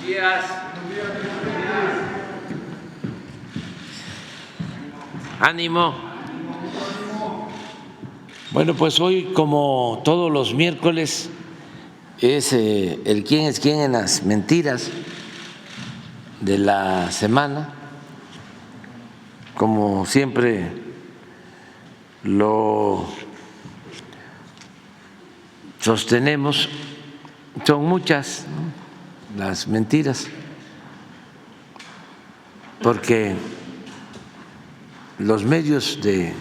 días. Ánimo. Bueno, pues hoy, como todos los miércoles, es el quién es quién en las mentiras de la semana. Como siempre lo sostenemos, son muchas, ¿no?, las mentiras, porque los medios de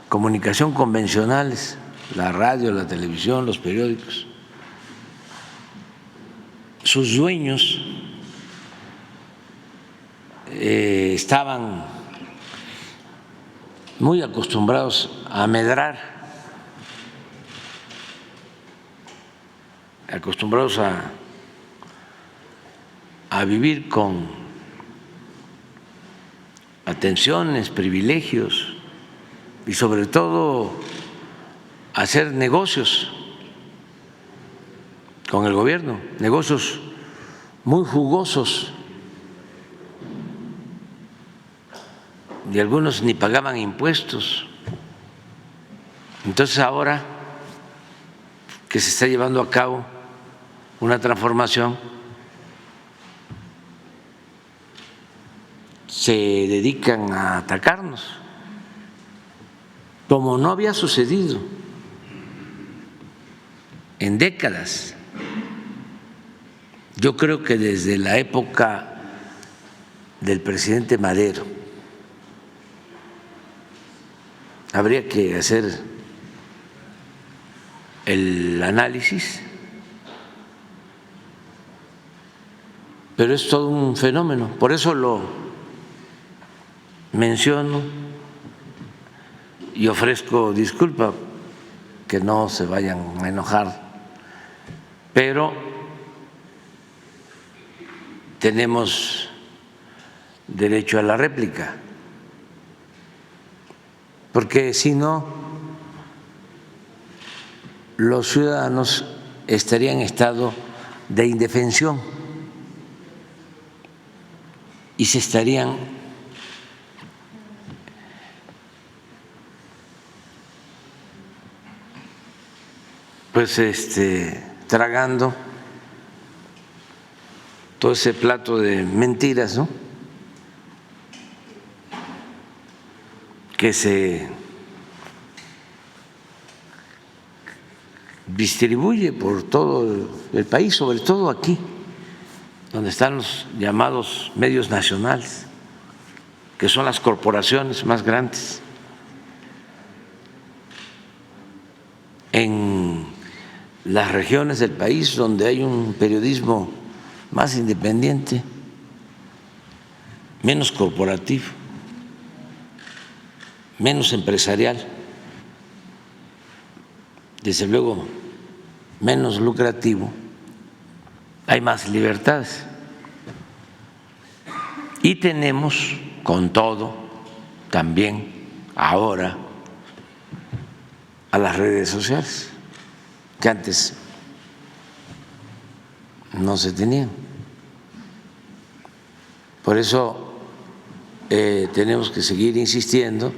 comunicación convencionales, la radio, la televisión, los periódicos, sus dueños estaban muy acostumbrados a medrar, acostumbrados a vivir con atenciones, privilegios y sobre todo a hacer negocios con el gobierno, negocios muy jugosos, y algunos ni pagaban impuestos. Entonces ahora que se está llevando a cabo una transformación, se dedican a atacarnos, como no había sucedido en décadas. Yo creo que desde la época del presidente Madero habría que hacer el análisis, pero es todo un fenómeno. Por eso lo menciono y ofrezco disculpa, que no se vayan a enojar, pero tenemos derecho a la réplica, porque si no, los ciudadanos estarían en estado de indefensión y se estarían tragando todo ese plato de mentiras, ¿no?, que se distribuye por todo el país, sobre todo aquí, donde están los llamados medios nacionales, que son las corporaciones más grandes. En las regiones del país donde hay un periodismo más independiente, menos corporativo, menos empresarial, desde luego menos lucrativo, hay más libertades. Y tenemos, con todo, también ahora a las redes sociales, que antes no se tenían. Por eso tenemos que seguir insistiendo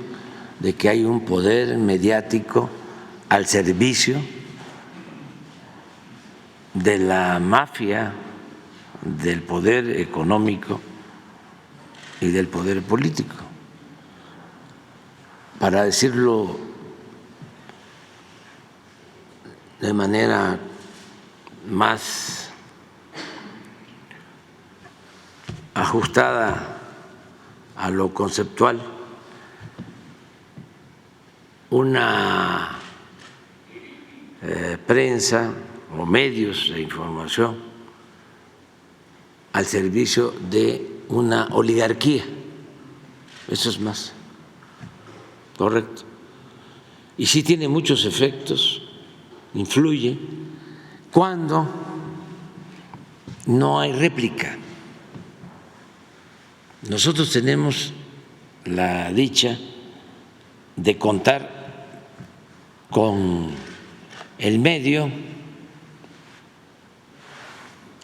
de que hay un poder mediático al servicio de la mafia, del poder económico y del poder político. Para decirlo de manera más ajustada a lo conceptual, una prensa o medios de información al servicio de una oligarquía. Eso es más correcto. Y sí tiene muchos efectos, influye cuando no hay réplica. Nosotros tenemos la dicha de contar con el medio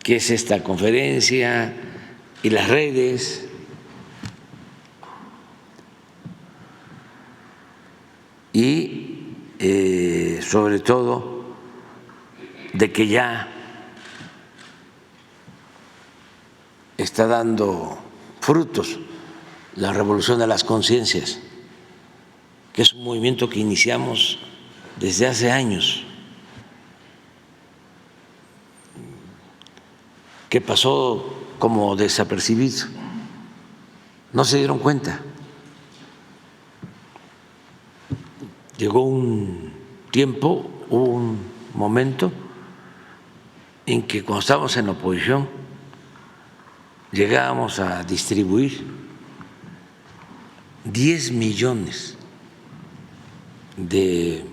qué es esta conferencia y las redes. Y sobre todo de que ya está dando frutos la revolución de las conciencias, que es un movimiento que iniciamos desde hace años, que pasó como desapercibido, no se dieron cuenta. Llegó un tiempo, un momento en que cuando estábamos en la oposición llegábamos a distribuir 10 millones de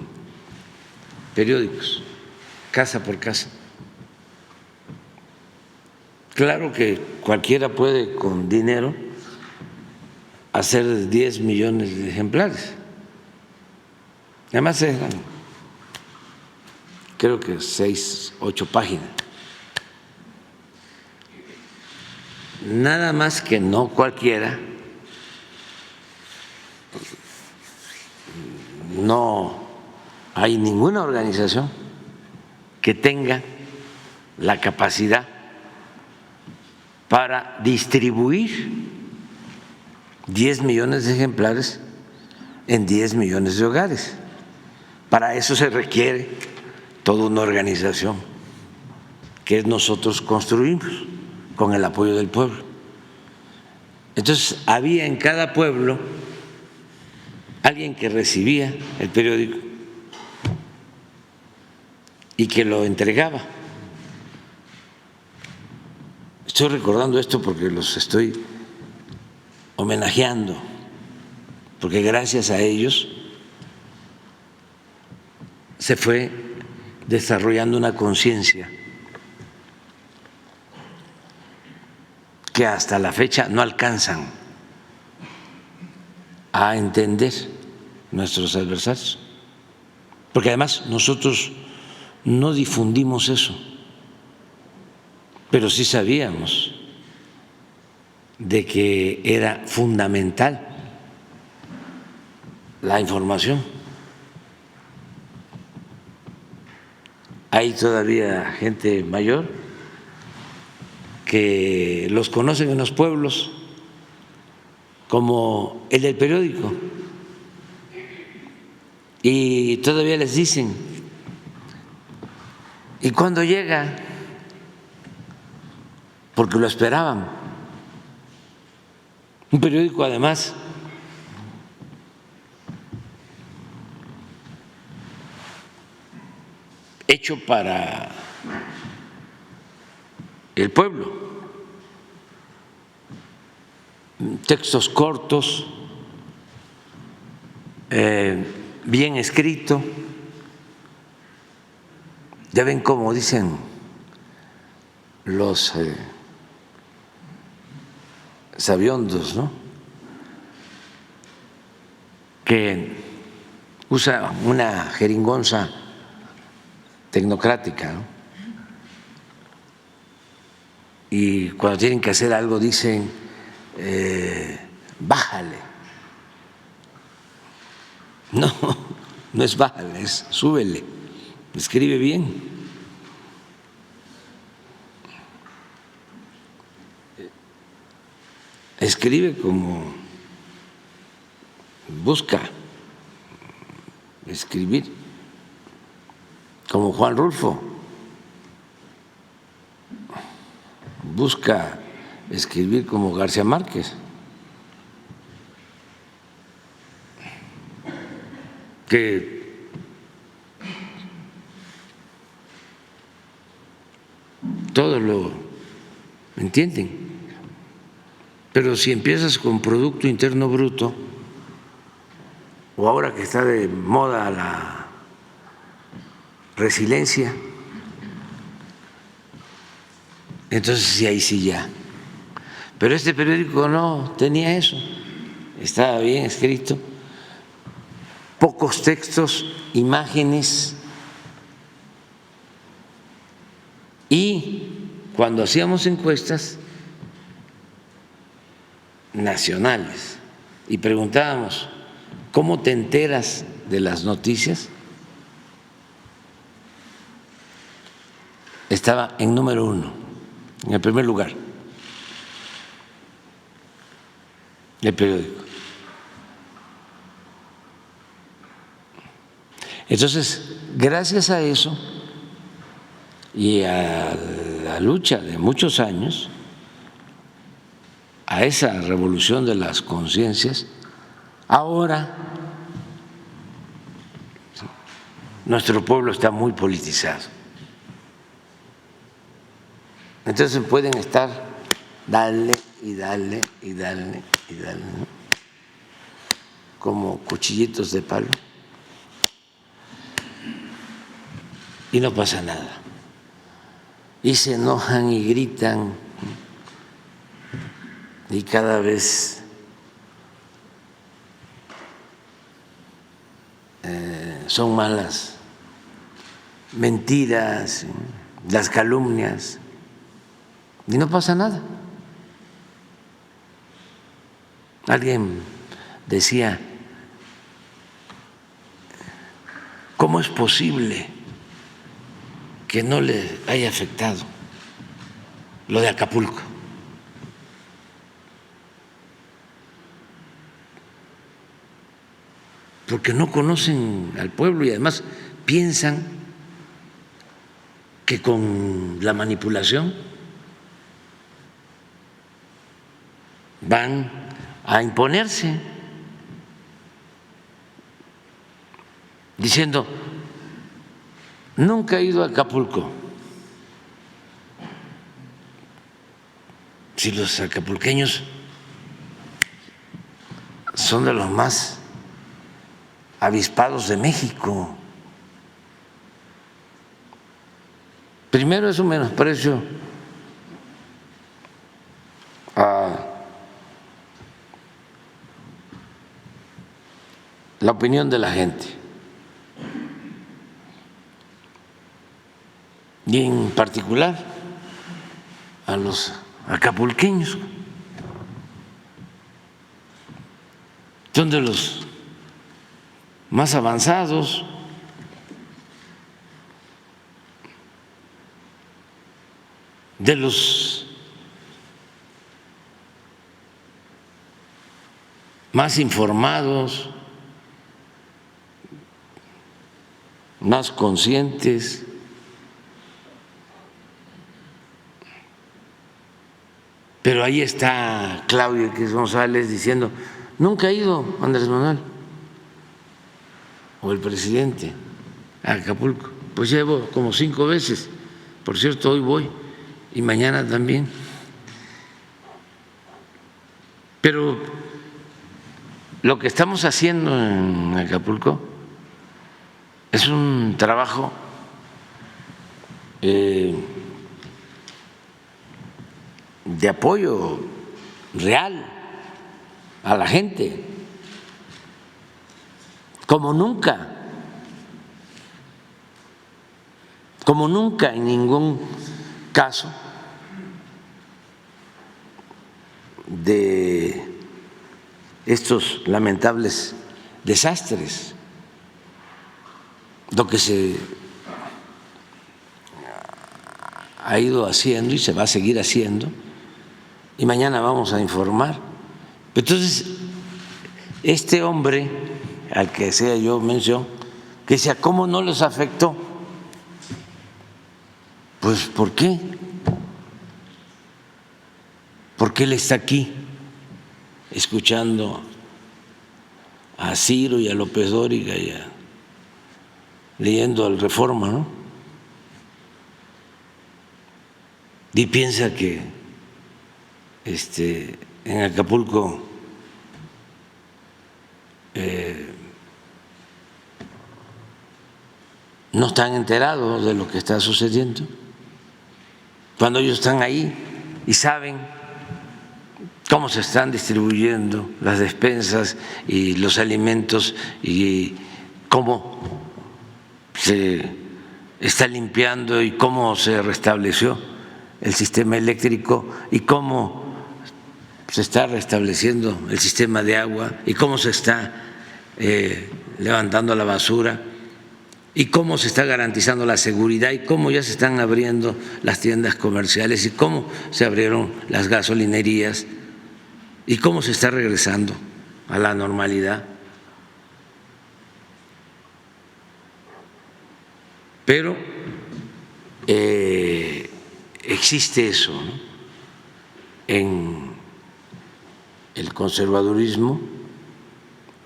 periódicos, casa por casa. Claro que cualquiera puede con dinero hacer 10 millones de ejemplares. Además eran, creo que 6, 8 páginas. Nada más que no cualquiera, no hay ninguna organización que tenga la capacidad para distribuir 10 millones de ejemplares en 10 millones de hogares. Para eso se requiere toda una organización que nosotros construimos con el apoyo del pueblo. Entonces había en cada pueblo alguien que recibía el periódico y que lo entregaba. Estoy recordando esto porque los estoy homenajeando, porque gracias a ellos se fue desarrollando una conciencia que hasta la fecha no alcanzan a entender nuestros adversarios, porque además nosotros no difundimos eso, pero sí sabíamos de que era fundamental la información. Hay todavía gente mayor que los conocen en los pueblos como el del periódico y todavía les dicen, ¿y cuándo llega? Porque lo esperaban. Un periódico además hecho para el pueblo, textos cortos, bien escrito. Ya ven cómo dicen los sabiondos, ¿no? Que usa una jeringonza tecnocrática, ¿no? Y cuando tienen que hacer algo dicen bájale. No, no es bájale, es súbele. Escribe bien. Escribe como busca escribir, como Juan Rulfo busca escribir como García Márquez, que todos lo entienden. Pero si empiezas con Producto Interno Bruto, o ahora que está de moda la resiliencia, entonces sí, ahí sí ya. Pero este periódico no tenía eso, estaba bien escrito, pocos textos, imágenes, y cuando hacíamos encuestas nacionales y preguntábamos, ¿cómo te enteras de las noticias? Estaba en número 1, en el primer lugar, el periódico. Entonces, gracias a eso y a la lucha de muchos años, a esa revolución de las conciencias, ahora nuestro pueblo está muy politizado. Entonces pueden estar dale y dale y dale y dale, ¿no? Como cuchillitos de palo, y no pasa nada. Y se enojan y gritan, y cada vez son más las mentiras, las calumnias, y no pasa nada. Alguien decía, ¿cómo es posible que no le haya afectado lo de Acapulco? Porque no conocen al pueblo y además piensan que con la manipulación van a imponerse, diciendo, nunca he ido a Acapulco. Si los acapulqueños son de los más avispados de México. Primero, es un menosprecio a la opinión de la gente, y en particular a los acapulqueños. Son de los más avanzados, de los más informados, más conscientes. Pero ahí está Claudio X González diciendo, nunca ha ido Andrés Manuel o el presidente a Acapulco. Pues llevo como 5 veces, por cierto, hoy voy y mañana también. Pero lo que estamos haciendo en Acapulco es un trabajo de apoyo real a la gente, como nunca en ningún caso de estos lamentables desastres. Lo que se ha ido haciendo y se va a seguir haciendo, y mañana vamos a informar. Entonces, este hombre al que hacía yo mención, que decía, ¿cómo no les afectó? Pues, ¿por qué? Porque él está aquí escuchando a Ciro y a López Dóriga y leyendo al Reforma, ¿no? Y piensa que en Acapulco no están enterados de lo que está sucediendo, cuando ellos están ahí y saben cómo se están distribuyendo las despensas y los alimentos y cómo se está limpiando y cómo se restableció el sistema eléctrico y cómo se está restableciendo el sistema de agua y cómo se está levantando la basura y cómo se está garantizando la seguridad y cómo ya se están abriendo las tiendas comerciales y cómo se abrieron las gasolinerías y cómo se está regresando a la normalidad. Pero existe eso, ¿no?, en el conservadurismo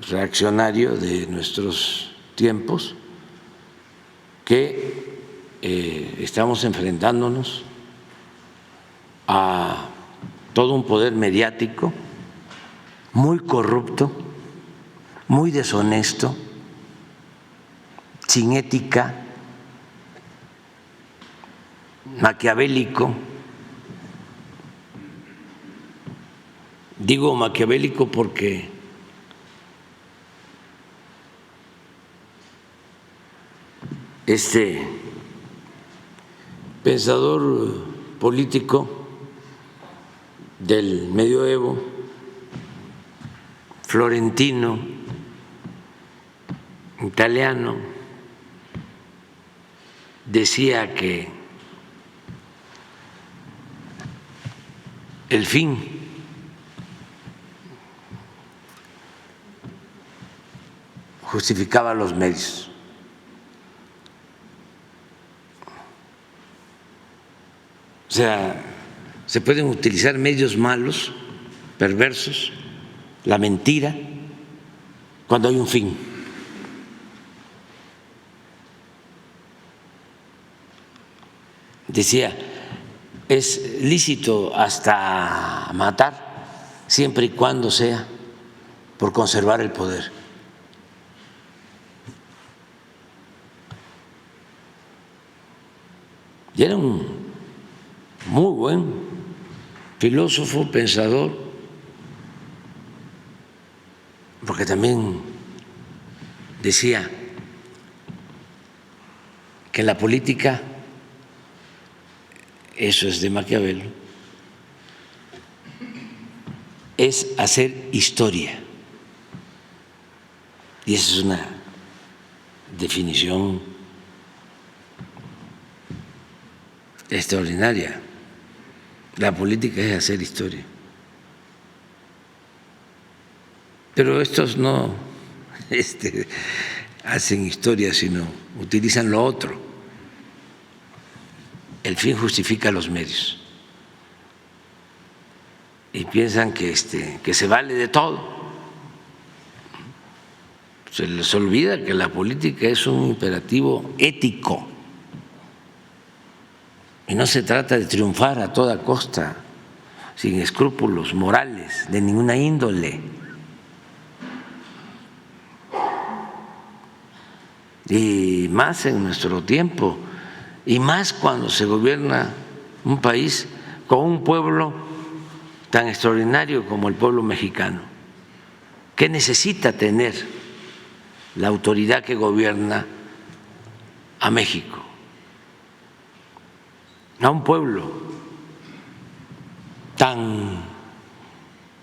reaccionario de nuestros tiempos, que estamos enfrentándonos a todo un poder mediático muy corrupto, muy deshonesto, sin ética, maquiavélico. Digo maquiavélico porque este pensador político del medioevo, florentino, italiano, decía que el fin justificaba los medios. O sea, se pueden utilizar medios malos, perversos, la mentira, cuando hay un fin. Decía, es lícito hasta matar siempre y cuando sea por conservar el poder. Y era un muy buen filósofo, pensador, porque también decía que la política, eso es de Maquiavelo, es hacer historia. Y esa es una definición extraordinaria. La política es hacer historia. Pero estos no hacen historia, sino utilizan lo otro. El fin justifica los medios. Y piensan que se vale de todo. Se les olvida que la política es un imperativo ético. Y no se trata de triunfar a toda costa, sin escrúpulos morales de ninguna índole. Y más en nuestro tiempo, y más cuando se gobierna un país con un pueblo tan extraordinario como el pueblo mexicano, que necesita tener la autoridad que gobierna a México, a un pueblo tan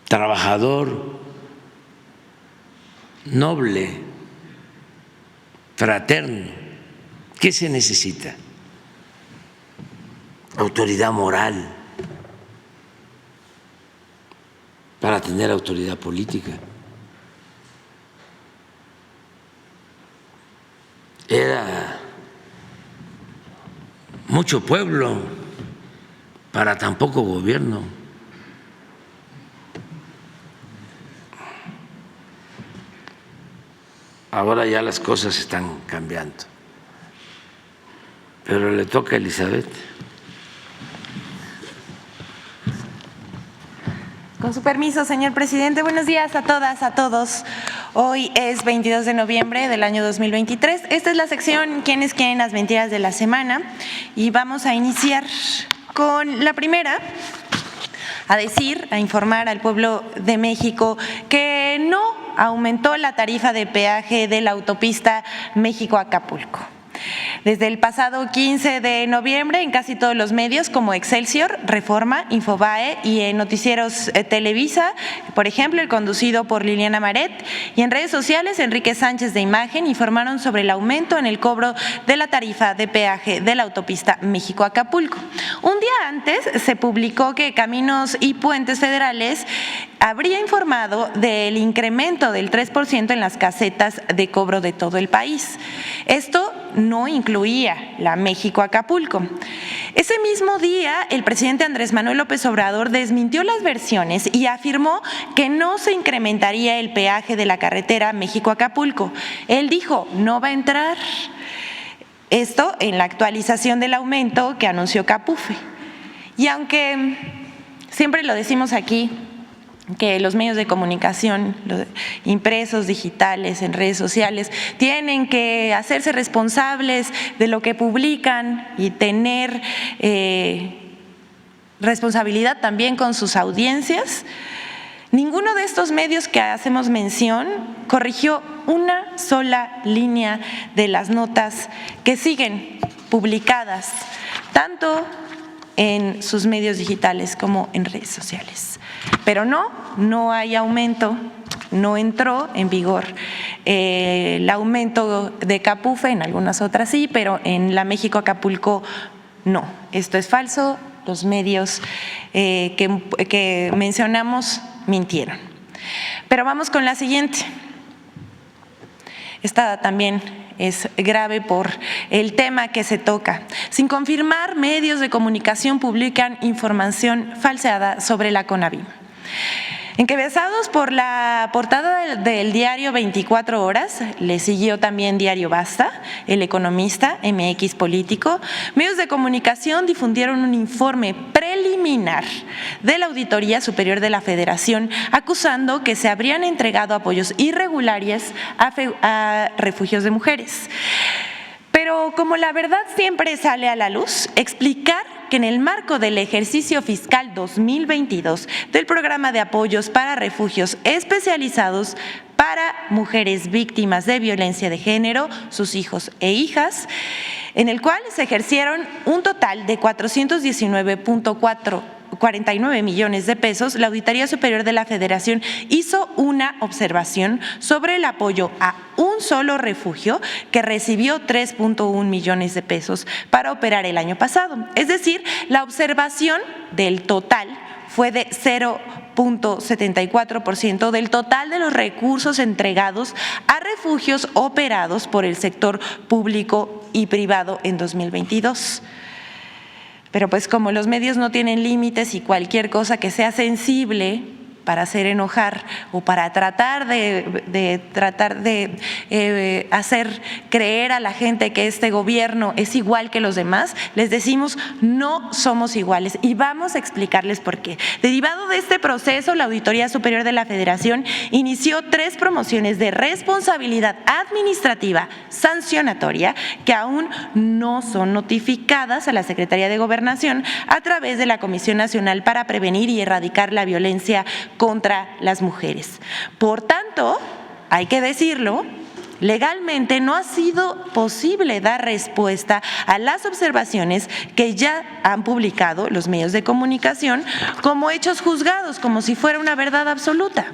trabajador, noble, fraterno. ¿Qué se necesita? Autoridad moral para tener autoridad política. Era mucho pueblo para tan poco gobierno. Ahora ya las cosas están cambiando, pero le toca a Elizabeth. Con su permiso, señor presidente. Buenos días a todas, a todos. Hoy es 22 de noviembre del año 2023. Esta es la sección ¿Quiénes quieren las mentiras de la semana? Y vamos a iniciar con la primera, a informar al pueblo de México que no aumentó la tarifa de peaje de la autopista México-Acapulco. Desde el pasado 15 de noviembre, en casi todos los medios como Excelsior, Reforma, Infobae y en noticieros Televisa, por ejemplo, el conducido por Liliana Maret, y en redes sociales, Enrique Sánchez de Imagen informaron sobre el aumento en el cobro de la tarifa de peaje de la autopista México-Acapulco. Un día antes se publicó que Caminos y Puentes Federales habría informado del incremento del 3% en las casetas de cobro de todo el país. Esto no incluía la México-Acapulco. Ese mismo día, el presidente Andrés Manuel López Obrador desmintió las versiones y afirmó que no se incrementaría el peaje de la carretera México-Acapulco. Él dijo, no va a entrar. Esto en la actualización del aumento que anunció Capufe. Y aunque siempre lo decimos aquí, que los medios de comunicación, los impresos, digitales, en redes sociales, tienen que hacerse responsables de lo que publican y tener responsabilidad también con sus audiencias. Ninguno de estos medios que hacemos mención corrigió una sola línea de las notas que siguen publicadas, tanto en sus medios digitales como en redes sociales. Pero no hay aumento, no entró en vigor el aumento de Capufe, en algunas otras sí, pero en la México-Acapulco no. Esto es falso, los medios que mencionamos mintieron. Pero vamos con la siguiente. Esta también es grave por el tema que se toca. Sin confirmar, medios de comunicación publican información falseada sobre la CONAVIM. Encabezados por la portada del diario 24 Horas, le siguió también Diario Basta, El Economista, MX Político, medios de comunicación difundieron un informe preliminar de la Auditoría Superior de la Federación acusando que se habrían entregado apoyos irregulares a refugios de mujeres. Pero como la verdad siempre sale a la luz, explicar que en el marco del ejercicio fiscal 2022 del programa de apoyos para refugios especializados para mujeres víctimas de violencia de género, sus hijos e hijas, en el cual se ejercieron un total de 419.49 millones de pesos, la Auditoría Superior de la Federación hizo una observación sobre el apoyo a un solo refugio que recibió 3.1 millones de pesos para operar el año pasado. Es decir, la observación del total fue de 0.74% del total de los recursos entregados a refugios operados por el sector público y privado en 2022. Pero pues como los medios no tienen límites y cualquier cosa que sea sensible para hacer enojar o para tratar de hacer creer a la gente que este gobierno es igual que los demás, les decimos no somos iguales y vamos a explicarles por qué. Derivado de este proceso, la Auditoría Superior de la Federación inició 3 promociones de responsabilidad administrativa sancionatoria que aún no son notificadas a la Secretaría de Gobernación a través de la Comisión Nacional para Prevenir y Erradicar la Violencia contra las Mujeres. Por tanto, hay que decirlo, legalmente no ha sido posible dar respuesta a las observaciones que ya han publicado los medios de comunicación como hechos juzgados, como si fuera una verdad absoluta.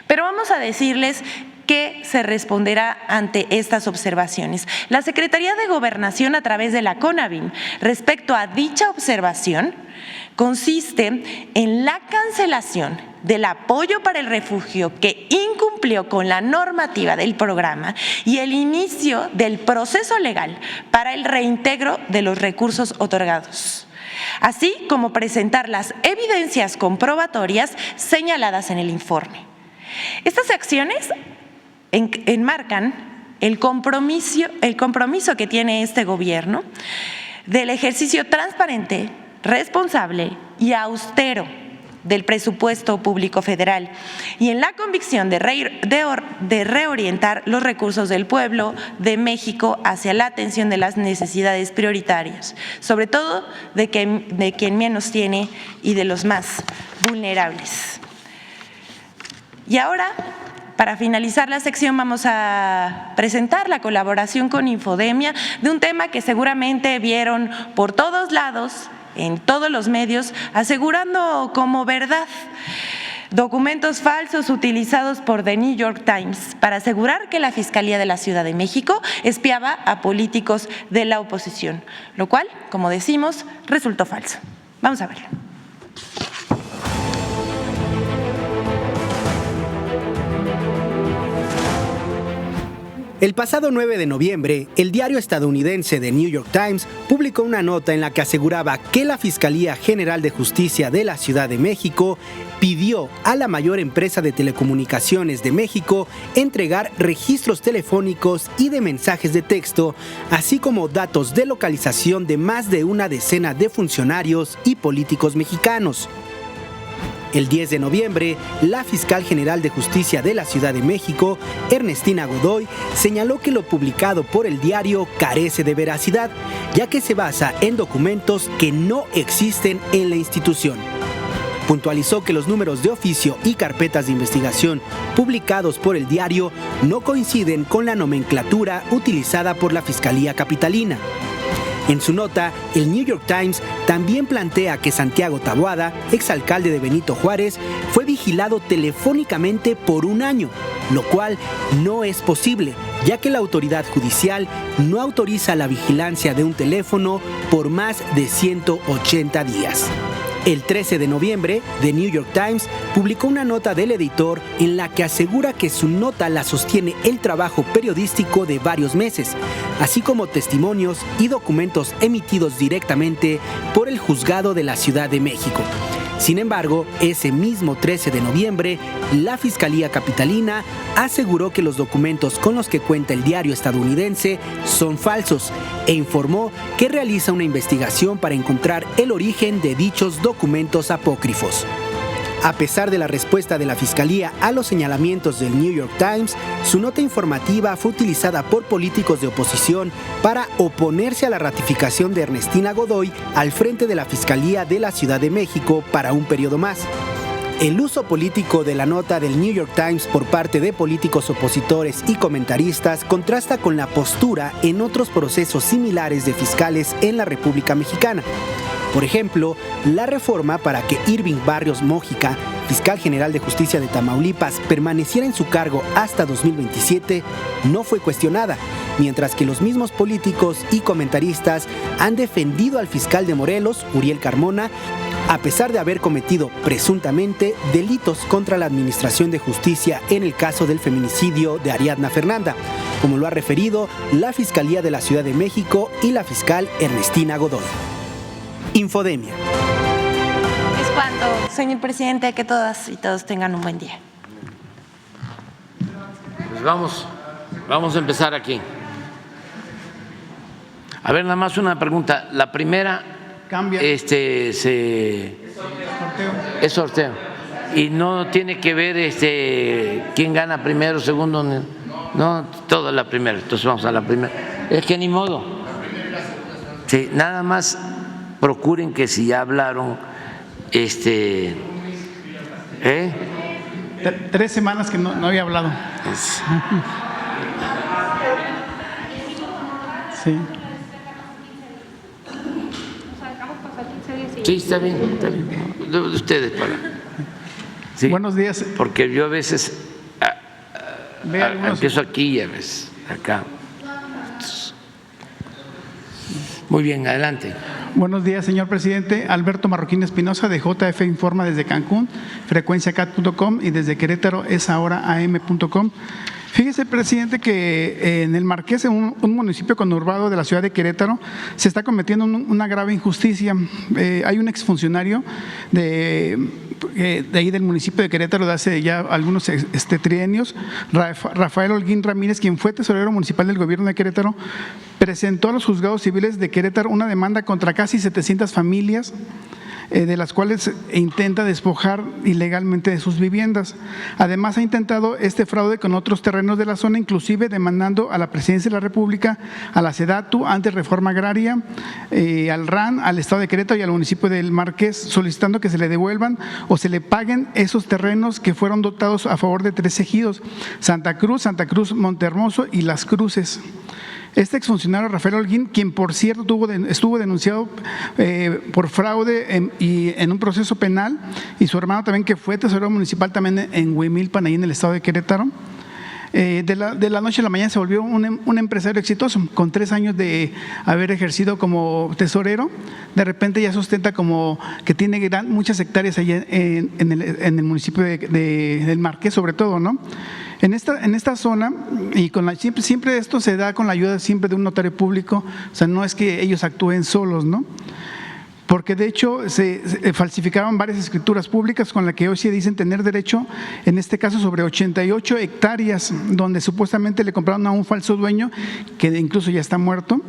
Pero vamos a decirles qué se responderá ante estas observaciones. La Secretaría de Gobernación, a través de la CONAVIM, respecto a dicha observación, consiste en la cancelación del apoyo para el refugio que incumplió con la normativa del programa y el inicio del proceso legal para el reintegro de los recursos otorgados, así como presentar las evidencias comprobatorias señaladas en el informe. Estas acciones enmarcan el compromiso que tiene este gobierno del ejercicio transparente, responsable y austero del presupuesto público federal y en la convicción de reorientar los recursos del pueblo de México hacia la atención de las necesidades prioritarias, sobre todo de quien menos tiene y de los más vulnerables. Y ahora Para finalizar la sección vamos a presentar la colaboración con Infodemia de un tema que seguramente vieron por todos lados, en todos los medios, asegurando como verdad documentos falsos utilizados por The New York Times para asegurar que la Fiscalía de la Ciudad de México espiaba a políticos de la oposición, lo cual, como decimos, resultó falso. Vamos a verlo. El pasado 9 de noviembre, el diario estadounidense The New York Times publicó una nota en la que aseguraba que la Fiscalía General de Justicia de la Ciudad de México pidió a la mayor empresa de telecomunicaciones de México entregar registros telefónicos y de mensajes de texto, así como datos de localización de más de una decena de funcionarios y políticos mexicanos. El 10 de noviembre, la fiscal general de Justicia de la Ciudad de México, Ernestina Godoy, señaló que lo publicado por el diario carece de veracidad, ya que se basa en documentos que no existen en la institución. Puntualizó que los números de oficio y carpetas de investigación publicados por el diario no coinciden con la nomenclatura utilizada por la Fiscalía Capitalina. En su nota, el New York Times también plantea que Santiago Taboada, exalcalde de Benito Juárez, fue vigilado telefónicamente por un año, lo cual no es posible, ya que la autoridad judicial no autoriza la vigilancia de un teléfono por más de 180 días. El 13 de noviembre, The New York Times publicó una nota del editor en la que asegura que su nota la sostiene el trabajo periodístico de varios meses, así como testimonios y documentos emitidos directamente por el Juzgado de la Ciudad de México. Sin embargo, ese mismo 13 de noviembre, la Fiscalía Capitalina aseguró que los documentos con los que cuenta el diario estadounidense son falsos e informó que realiza una investigación para encontrar el origen de dichos documentos apócrifos. A pesar de la respuesta de la Fiscalía a los señalamientos del New York Times, su nota informativa fue utilizada por políticos de oposición para oponerse a la ratificación de Ernestina Godoy al frente de la Fiscalía de la Ciudad de México para un periodo más. El uso político de la nota del New York Times por parte de políticos opositores y comentaristas contrasta con la postura en otros procesos similares de fiscales en la República Mexicana. Por ejemplo, la reforma para que Irving Barrios Mójica, fiscal general de justicia de Tamaulipas, permaneciera en su cargo hasta 2027, no fue cuestionada, mientras que los mismos políticos y comentaristas han defendido al fiscal de Morelos, Uriel Carmona, a pesar de haber cometido presuntamente delitos contra la Administración de Justicia en el caso del feminicidio de Ariadna Fernanda, como lo ha referido la Fiscalía de la Ciudad de México y la fiscal Ernestina Godoy. Infodemia. Es cuando, señor presidente, que todas y todos tengan un buen día. Pues vamos a empezar aquí. A ver, nada más una pregunta. La primera cambia. Es sorteo. Y no tiene que ver quién gana primero, segundo, no, toda la primera. Entonces vamos a la primera. Es que ni modo. Sí, nada más procuren que si ya hablaron 3 semanas que no había hablado. Sí. Sí, está bien. De ustedes para. Sí, buenos días. Porque yo a veces empiezo aquí y a veces acá. Muy bien, adelante. Buenos días, señor presidente. Alberto Marroquín Espinosa, de JF Informa desde Cancún, frecuenciacat.com, y desde Querétaro esahoraaM.com. Fíjese, presidente, que en el Marqués, un municipio conurbado de la ciudad de Querétaro, se está cometiendo una grave injusticia. Hay un exfuncionario de ahí del municipio de Querétaro de hace ya algunos trienios, Rafael Holguín Ramírez, quien fue tesorero municipal del gobierno de Querétaro, presentó a los juzgados civiles de Querétaro una demanda contra casi 700 familias de las cuales intenta despojar ilegalmente de sus viviendas. Además, ha intentado este fraude con otros terrenos de la zona, inclusive demandando a la Presidencia de la República, a la SEDATU, antes Reforma Agraria, al RAN, al Estado de Querétaro y al municipio del Marqués, solicitando que se le devuelvan o se le paguen esos terrenos que fueron dotados a favor de 3 ejidos: Santa Cruz, Montehermoso y Las Cruces. Este exfuncionario Rafael Holguín, quien por cierto estuvo denunciado por fraude y en un proceso penal, y su hermano también, que fue tesorero municipal también en Huimilpan, ahí en el estado de Querétaro. De la noche a la mañana se volvió un empresario exitoso, con 3 años de haber ejercido como tesorero. De repente ya sustenta como que tiene muchas hectáreas allá en el municipio del Marqués, sobre todo, ¿no? En esta zona, y siempre esto se da con la ayuda siempre de un notario público, o sea, no es que ellos actúen solos, ¿no? Porque de hecho se falsificaban varias escrituras públicas con las que hoy se dicen tener derecho, en este caso sobre 88 hectáreas, donde supuestamente le compraron a un falso dueño, que incluso ya está muerto,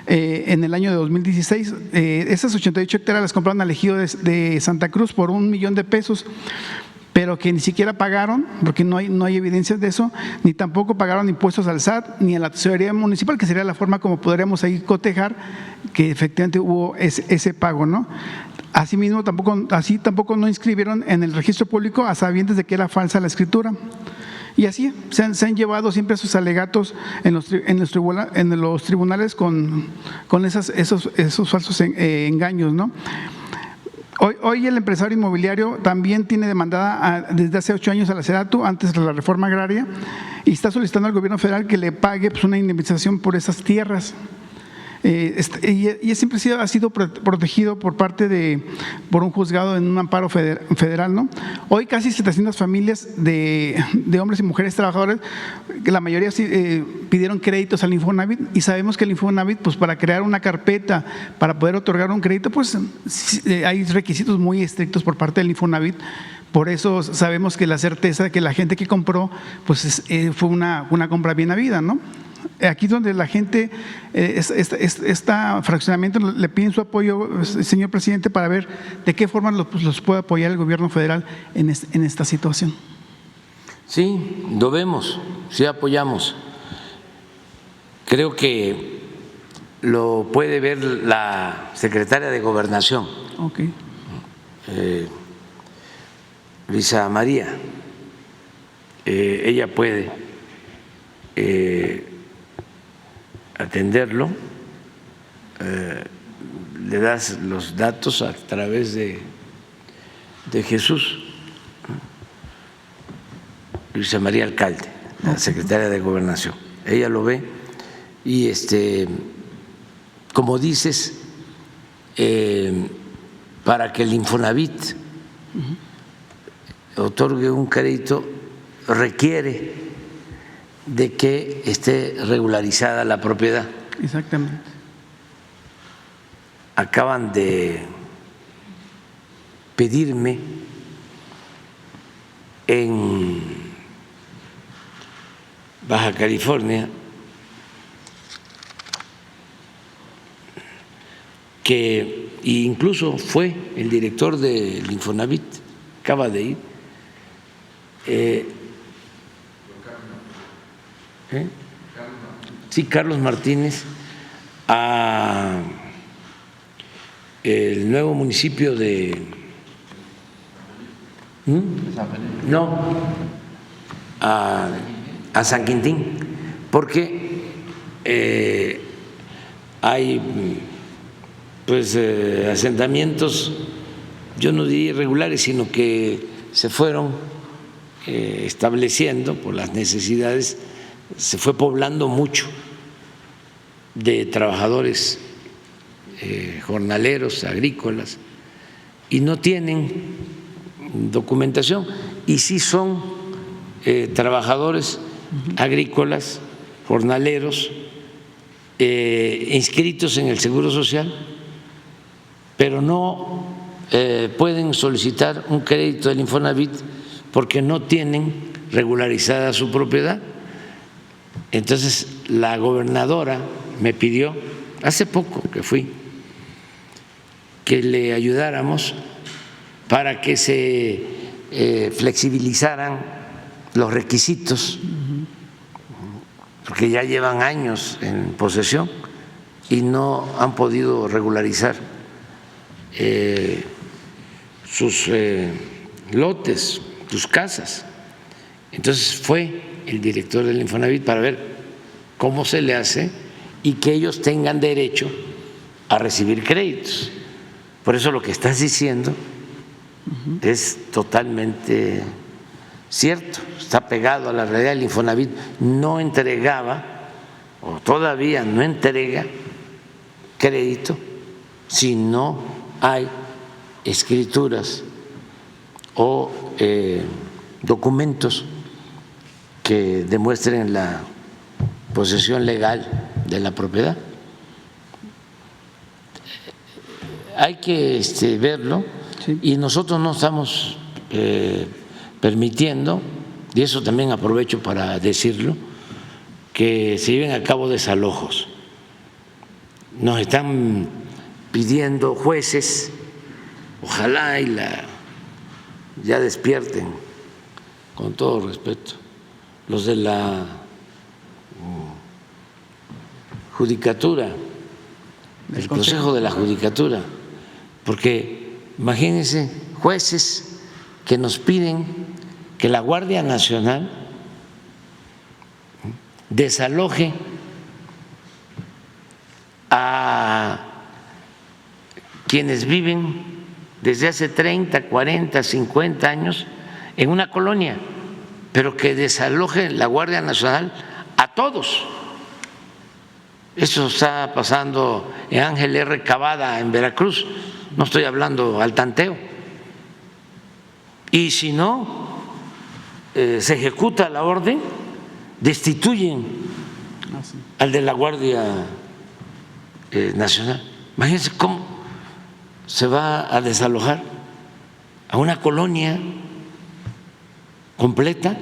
en el año de 2016. Esas 88 hectáreas las compraron al ejido de Santa Cruz por $1 millón, pero que ni siquiera pagaron, porque no hay evidencias de eso, ni tampoco pagaron impuestos al SAT ni a la tesorería municipal, que sería la forma como podríamos ahí cotejar que efectivamente hubo ese pago, ¿no? Asimismo, tampoco no inscribieron en el registro público a sabiendas de que era falsa la escritura. Y así se han llevado siempre sus alegatos en los tribunales con esos falsos engaños, ¿no? Hoy el empresario inmobiliario también tiene demandada desde hace 8 años a la SEDATU, antes de la reforma agraria, y está solicitando al gobierno federal que le pague una indemnización por esas tierras. Y siempre ha sido protegido por un juzgado en un amparo federal, ¿no? Hoy casi 700 familias de hombres y mujeres trabajadores, que la mayoría pidieron créditos al Infonavit, y sabemos que el Infonavit, pues para crear una carpeta, para poder otorgar un crédito, pues hay requisitos muy estrictos por parte del Infonavit. Por eso sabemos que la certeza de que la gente que compró, pues fue una compra bien habida, ¿no? Aquí donde la gente, fraccionamiento, le piden su apoyo, señor presidente, para ver de qué forma los puede apoyar el gobierno federal en esta situación. Sí, lo vemos, sí apoyamos. Creo que lo puede ver la secretaria de Gobernación, Okay. Luisa María. Ella puede atenderlo, le das los datos a través de Jesús, Luisa María Alcalde, la secretaria de Gobernación. Ella lo ve y como dices, para que el Infonavit otorgue un crédito requiere de que esté regularizada la propiedad. Exactamente. Acaban de pedirme en Baja California que incluso fue el director del Infonavit, acaba de ir, sí, Carlos Martínez, a el nuevo municipio de a San Quintín, porque hay pues asentamientos, yo no diría irregulares, sino que se fueron estableciendo por las necesidades, se fue poblando mucho de trabajadores jornaleros, agrícolas, y no tienen documentación, y sí son trabajadores agrícolas, jornaleros, inscritos en el Seguro Social, pero no pueden solicitar un crédito del Infonavit porque no tienen regularizada su propiedad. Entonces la gobernadora me pidió, hace poco que fui, que le ayudáramos para que se flexibilizaran los requisitos, porque ya llevan años en posesión y no han podido regularizar sus lotes, sus casas. Entonces fue el director del Infonavit para ver cómo se le hace y que ellos tengan derecho a recibir créditos. Por eso lo que estás diciendo es totalmente cierto, está pegado a la realidad. El Infonavit no entregaba o todavía no entrega crédito si no hay escrituras o documentos que demuestren la posesión legal de la propiedad. Hay que verlo, sí. Y nosotros no estamos permitiendo, y eso también aprovecho para decirlo, que se lleven a cabo desalojos. Nos están pidiendo jueces, ojalá y ya despierten, con todo respeto, los de la judicatura, el Consejo de la Judicatura, porque imagínense jueces que nos piden que la Guardia Nacional desaloje a quienes viven desde hace 30, 40, 50 años en una colonia, pero que desaloje la Guardia Nacional a todos. Eso está pasando en Ángel R. Cavada, en Veracruz, no estoy hablando al tanteo. Y si no se ejecuta la orden, destituyen al de la Guardia Nacional. Imagínense cómo se va a desalojar a una colonia completa.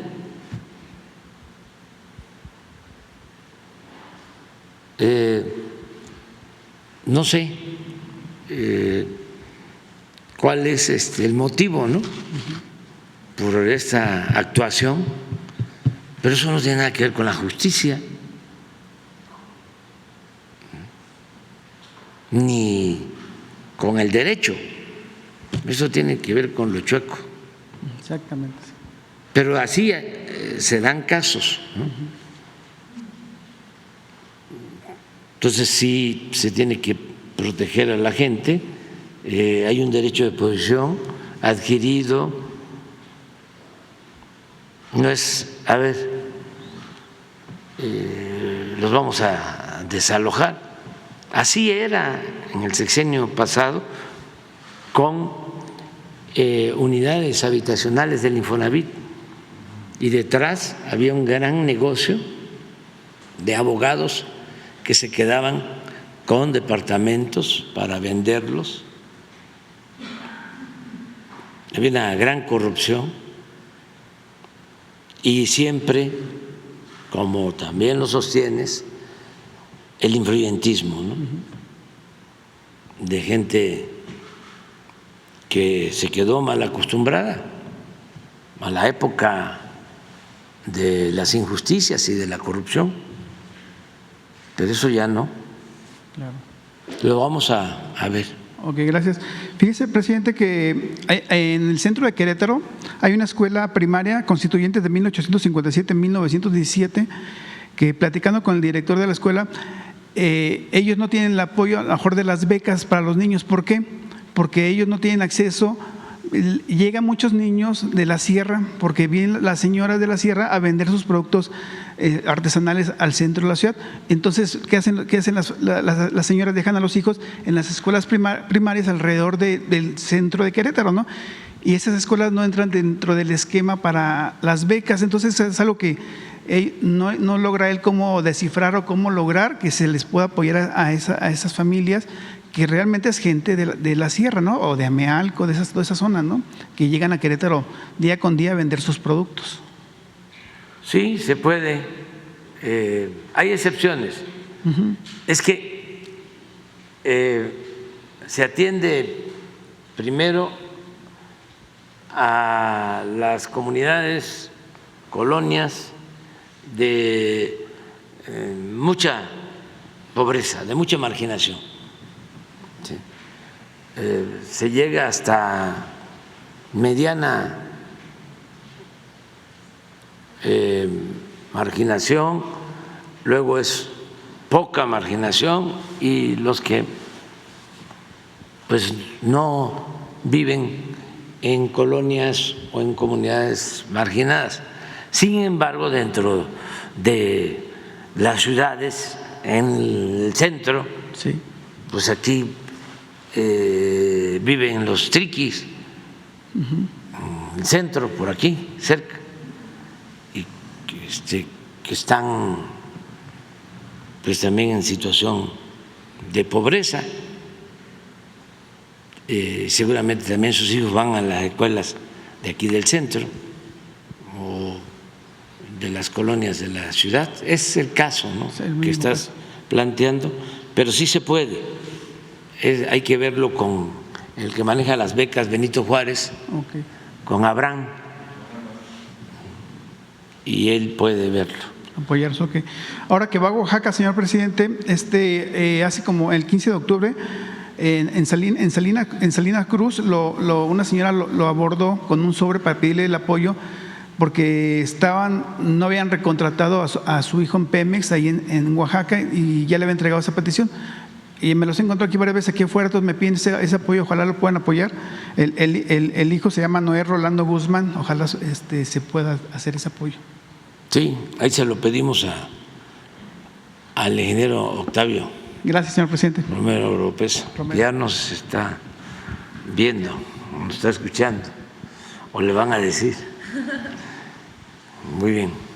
No sé cuál es el motivo, ¿no?, por esta actuación, pero eso no tiene nada que ver con la justicia ni con el derecho, eso tiene que ver con lo chueco. Exactamente. Pero así se dan casos, ¿no? Entonces sí se tiene que proteger a la gente, hay un derecho de posesión adquirido, no es, a ver, los vamos a desalojar. Así era en el sexenio pasado con unidades habitacionales del Infonavit, y detrás había un gran negocio de abogados que se quedaban con departamentos para venderlos. Había una gran corrupción y siempre, como también lo sostienes, el influyentismo, ¿no?, de gente que se quedó mal acostumbrada a la época de las injusticias y de la corrupción, pero eso ya no. Claro. Lo vamos a ver. Ok, gracias. Fíjese, presidente, que en el centro de Querétaro hay una escuela primaria constituyente de 1857-1917 que, platicando con el director de la escuela, ellos no tienen el apoyo a lo mejor de las becas para los niños. ¿Por qué? Porque ellos no tienen acceso. Llegan muchos niños de la sierra, porque vienen las señoras de la sierra a vender sus productos artesanales al centro de la ciudad. Entonces, ¿qué hacen las señoras? Dejan a los hijos en las escuelas primarias alrededor del centro de Querétaro, ¿no? Y esas escuelas no entran dentro del esquema para las becas. Entonces es algo que no logra él cómo descifrar o cómo lograr que se les pueda apoyar a esas familias, que realmente es gente de la sierra, ¿no?, o de Amealco, de toda esa zona, ¿no?, que llegan a Querétaro día con día a vender sus productos. Sí, se puede. Hay excepciones. Es que se atiende primero a las comunidades, colonias de mucha pobreza, de mucha marginación. ¿Sí? Se llega hasta mediana marginación, luego es poca marginación y los que pues no viven en colonias o en comunidades marginadas. Sin embargo, dentro de las ciudades, en el centro, Sí. pues aquí viven los triquis, el centro, por aquí, cerca, y que están pues también en situación de pobreza. Seguramente también sus hijos van a las escuelas de aquí del centro o de las colonias de la ciudad. Es el caso, ¿no?, que estás planteando, pero sí se puede. Hay que verlo con el que maneja las becas, Benito Juárez, Okay. con Abraham, y él puede verlo. Apoyar eso, ok. Ahora que va a Oaxaca, señor presidente, hace como el 15 de octubre, en Salina Cruz, una señora lo abordó con un sobre para pedirle el apoyo porque no habían recontratado a su hijo en Pemex, ahí en Oaxaca, y ya le había entregado esa petición. Y me los encontró aquí varias veces aquí afuera, entonces me piden ese apoyo, ojalá lo puedan apoyar. El hijo se llama Noé Rolando Guzmán, ojalá se pueda hacer ese apoyo. Sí, ahí se lo pedimos al ingeniero Octavio. Gracias, señor presidente. Romero López, ya nos está viendo, nos está escuchando, o le van a decir. Muy bien.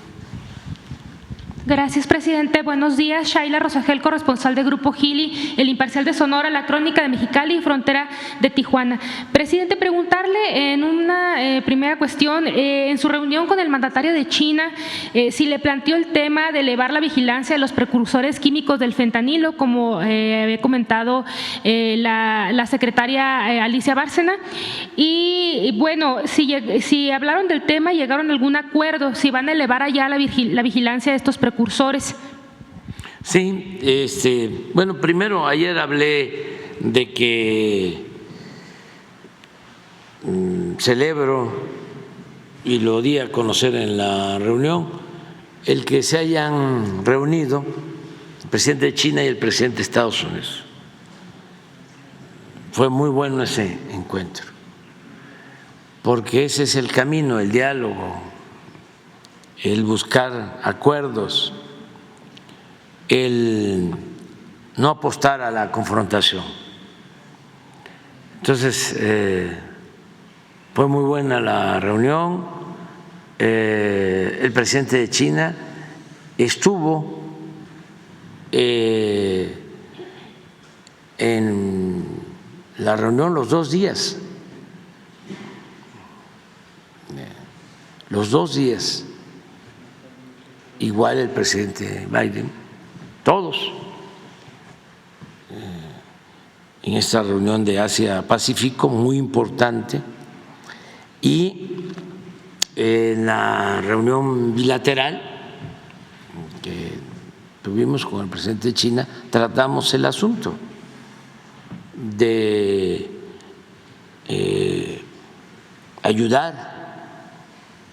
Gracias, presidente. Buenos días. Shaila Rosagel, corresponsal de Grupo Gili, El Imparcial de Sonora, La Crónica de Mexicali y Frontera de Tijuana. Presidente, preguntarle en una primera cuestión, en su reunión con el mandatario de China, si le planteó el tema de elevar la vigilancia de los precursores químicos del fentanilo, como había comentado la secretaria Alicia Bárcena. Y bueno, si hablaron del tema, llegaron a algún acuerdo, si van a elevar allá la vigilancia de estos precursores. Sí, bueno, primero ayer hablé de que celebro y lo di a conocer en la reunión el que se hayan reunido el presidente de China y el presidente de Estados Unidos. Fue muy bueno ese encuentro, porque ese es el camino, el diálogo, el buscar acuerdos, el no apostar a la confrontación. Entonces, fue muy buena la reunión. El presidente de China estuvo en la reunión los 2 días. Los 2 días. Igual el presidente Biden, todos en esta reunión de Asia-Pacífico muy importante, y en la reunión bilateral que tuvimos con el presidente de China tratamos el asunto de ayudar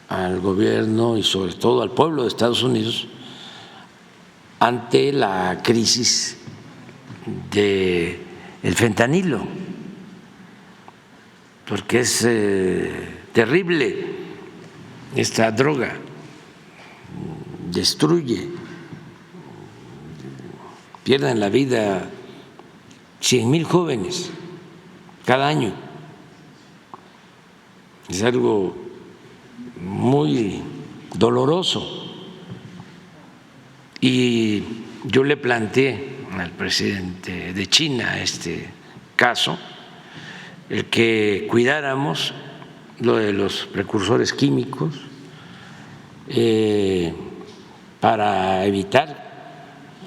al gobierno y sobre todo al pueblo de Estados Unidos ante la crisis del fentanilo, porque es terrible esta droga, destruye, pierden la vida 100,000 jóvenes cada año. Es algo muy doloroso, y yo le planteé al presidente de China este caso, el que cuidáramos lo de los precursores químicos para evitar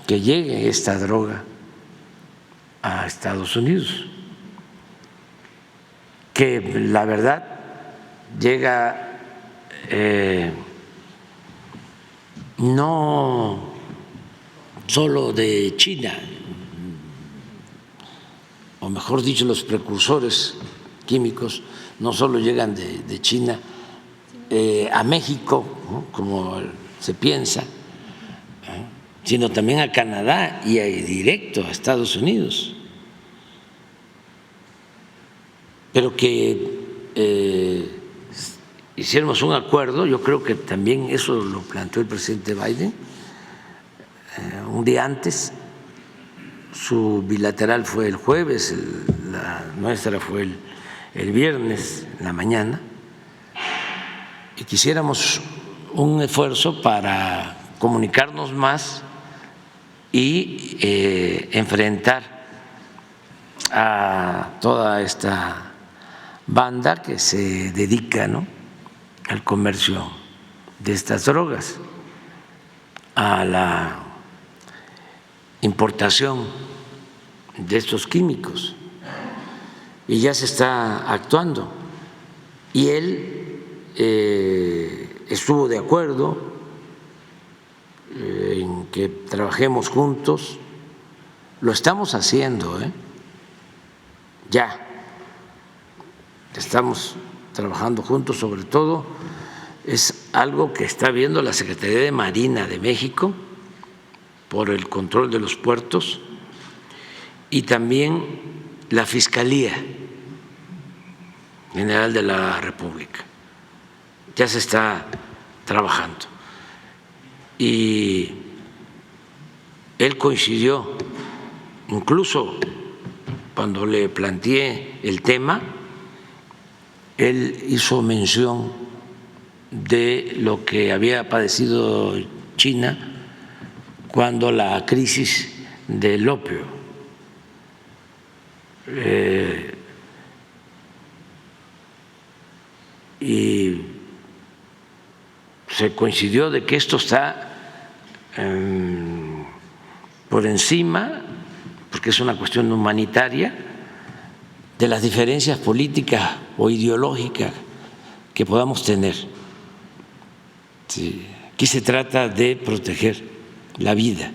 que llegue esta droga a Estados Unidos, que la verdad llega no solo de China, o mejor dicho, los precursores químicos no solo llegan de China a México, ¿no?, como se piensa, sino también a Canadá y directo a Estados Unidos. Pero que hiciéramos un acuerdo, yo creo que también eso lo planteó el presidente Biden un día antes. Su bilateral fue el jueves, la nuestra fue el viernes en la mañana, y quisiéramos un esfuerzo para comunicarnos más y enfrentar a toda esta banda que se dedica, ¿no?, al comercio de estas drogas, a la importación de estos químicos, y ya se está actuando. Y él estuvo de acuerdo en que trabajemos juntos. Lo estamos haciendo, ya estamos trabajando juntos. Sobre todo es algo que está viendo la Secretaría de Marina de México por el control de los puertos, y también la Fiscalía General de la República. Ya se está trabajando. Y él coincidió, incluso cuando le planteé el tema, él hizo mención de lo que había padecido China cuando la crisis del opio y se coincidió de que esto está por encima, porque es una cuestión humanitaria, de las diferencias políticas o ideológicas que podamos tener. Sí, aquí se trata de proteger la vida,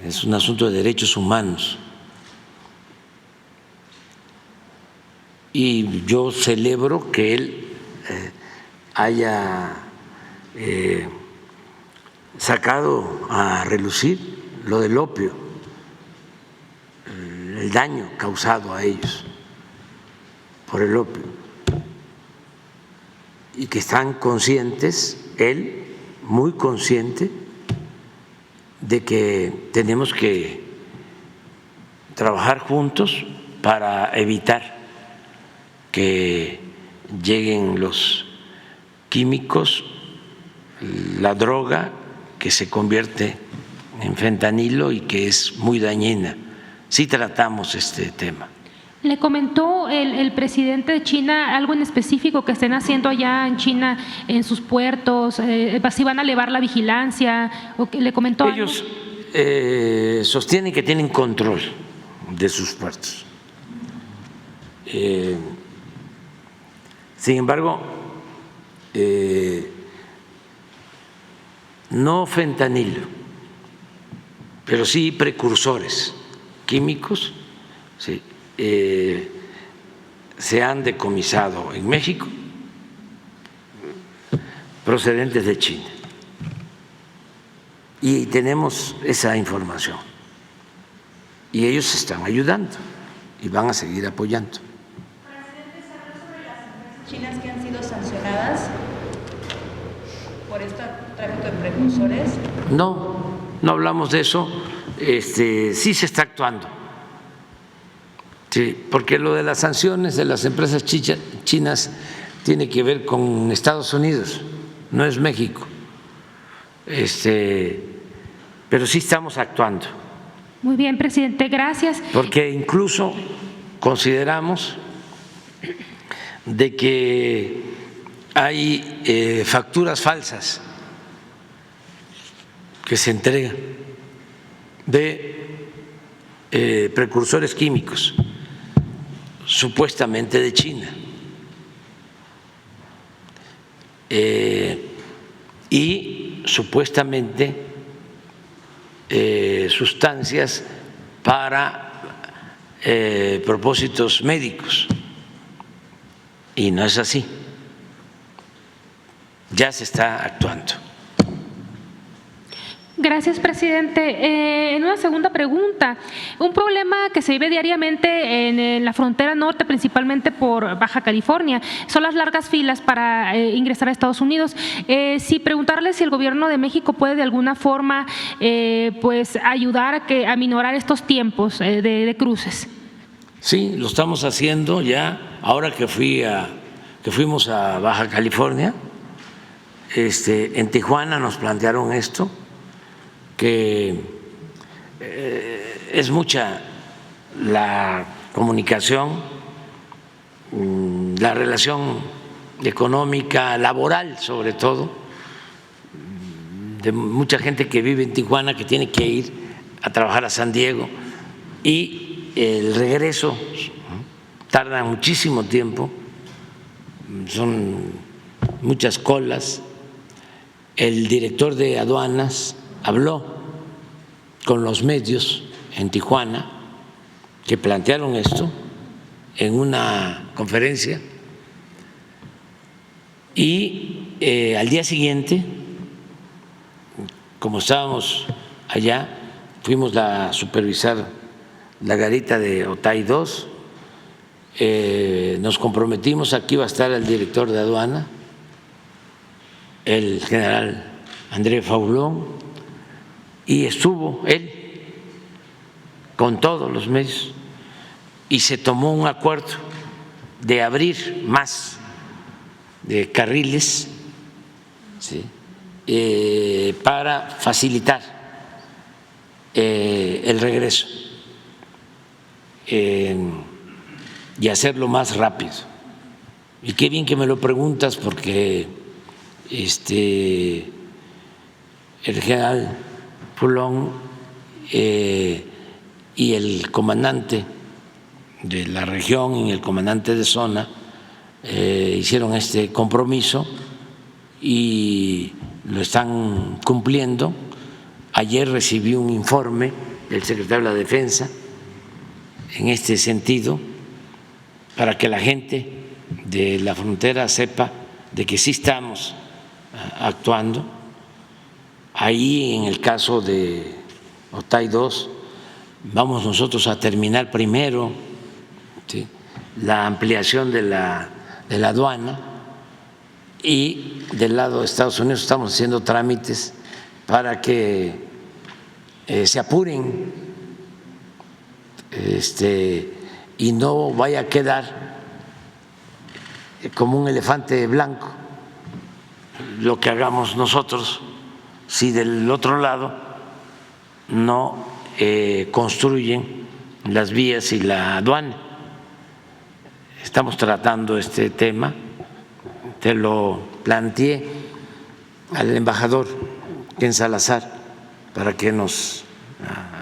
es un asunto de derechos humanos. Y yo celebro que él haya sacado a relucir lo del opio, el daño causado a ellos por el opio, y que están conscientes, él muy consciente, de que tenemos que trabajar juntos para evitar que lleguen los químicos, la droga que se convierte en fentanilo y que es muy dañina. Sí tratamos este tema. ¿Le comentó el presidente de China algo en específico que estén haciendo allá en China en sus puertos? ¿Si van a elevar la vigilancia? ¿O le comentó Ellos sostienen que tienen control de sus puertos. Sin embargo, no fentanilo, pero sí precursores químicos, sí, se han decomisado en México procedentes de China, y tenemos esa información, y ellos están ayudando y van a seguir apoyando. Presidente, ¿se habló sobre las empresas chinas que han sido sancionadas por este tráfico de precursores? No, no hablamos de eso. Sí se está actuando. Sí, porque lo de las sanciones de las empresas chinas tiene que ver con Estados Unidos, no es México. Pero sí estamos actuando. Muy bien, presidente, gracias. Porque incluso consideramos de que hay facturas falsas que se entregan de precursores químicos. O supuestamente de China. Y supuestamente sustancias para propósitos médicos. Y no es así. Ya se está actuando. Gracias, presidente. En una segunda pregunta, un problema que se vive diariamente en la frontera norte, principalmente por Baja California, son las largas filas para ingresar a Estados Unidos. Sí, preguntarle si el gobierno de México puede de alguna forma pues ayudar a minorar estos tiempos de cruces. Sí, lo estamos haciendo ya. Ahora que fuimos a Baja California, en Tijuana nos plantearon esto, que es mucha la comunicación, la relación económica, laboral sobre todo, de mucha gente que vive en Tijuana que tiene que ir a trabajar a San Diego y el regreso tarda muchísimo tiempo, son muchas colas. El director de aduanas habló con los medios en Tijuana que plantearon esto en una conferencia y al día siguiente, como estábamos allá, fuimos a supervisar la garita de Otay 2, nos comprometimos, aquí va a estar el director de aduana, el general André Faulón, y estuvo él con todos los medios y se tomó un acuerdo de abrir más de carriles, ¿sí?, para facilitar el regreso y hacerlo más rápido. Y qué bien que me lo preguntas porque el general Fulón y el comandante de la región y el comandante de zona hicieron este compromiso y lo están cumpliendo. Ayer recibí un informe del secretario de la Defensa en este sentido para que la gente de la frontera sepa de que sí estamos actuando. Ahí, en el caso de Otay 2, vamos nosotros a terminar primero, ¿sí?, la ampliación de la aduana, y del lado de Estados Unidos estamos haciendo trámites para que se apuren y no vaya a quedar como un elefante blanco lo que hagamos nosotros si del otro lado no construyen las vías y la aduana. Estamos tratando este tema, te lo planteé al embajador Ken Salazar para que nos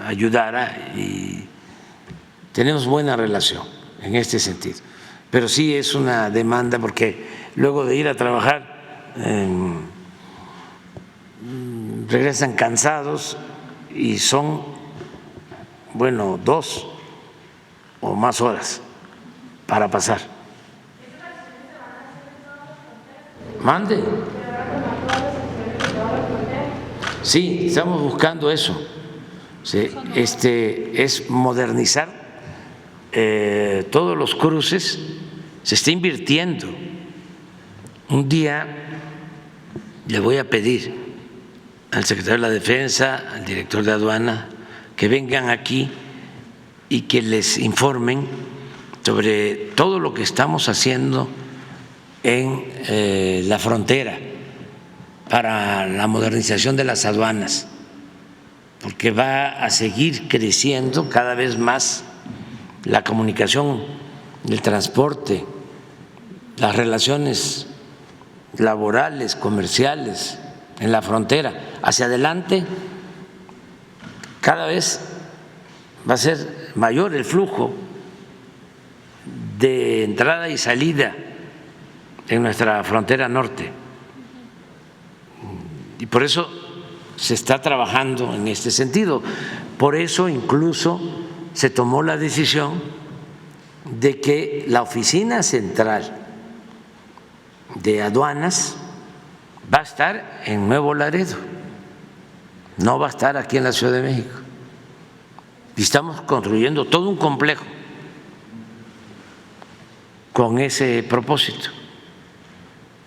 ayudara y tenemos buena relación en este sentido. Pero sí es una demanda porque luego de ir a trabajar regresan cansados y son, bueno, 2 o más horas para pasar. Mande. Sí, estamos buscando eso. Sí, es modernizar todos los cruces, se está invirtiendo. Un día le voy a pedir al secretario de la Defensa, al director de aduana, que vengan aquí y que les informen sobre todo lo que estamos haciendo en la frontera para la modernización de las aduanas, porque va a seguir creciendo cada vez más la comunicación, el transporte, las relaciones laborales, comerciales en la frontera. Hacia adelante cada vez va a ser mayor el flujo de entrada y salida en nuestra frontera norte. Y por eso se está trabajando en este sentido. Por eso incluso se tomó la decisión de que la oficina central de aduanas va a estar en Nuevo Laredo, no va a estar aquí en la Ciudad de México. Y estamos construyendo todo un complejo con ese propósito.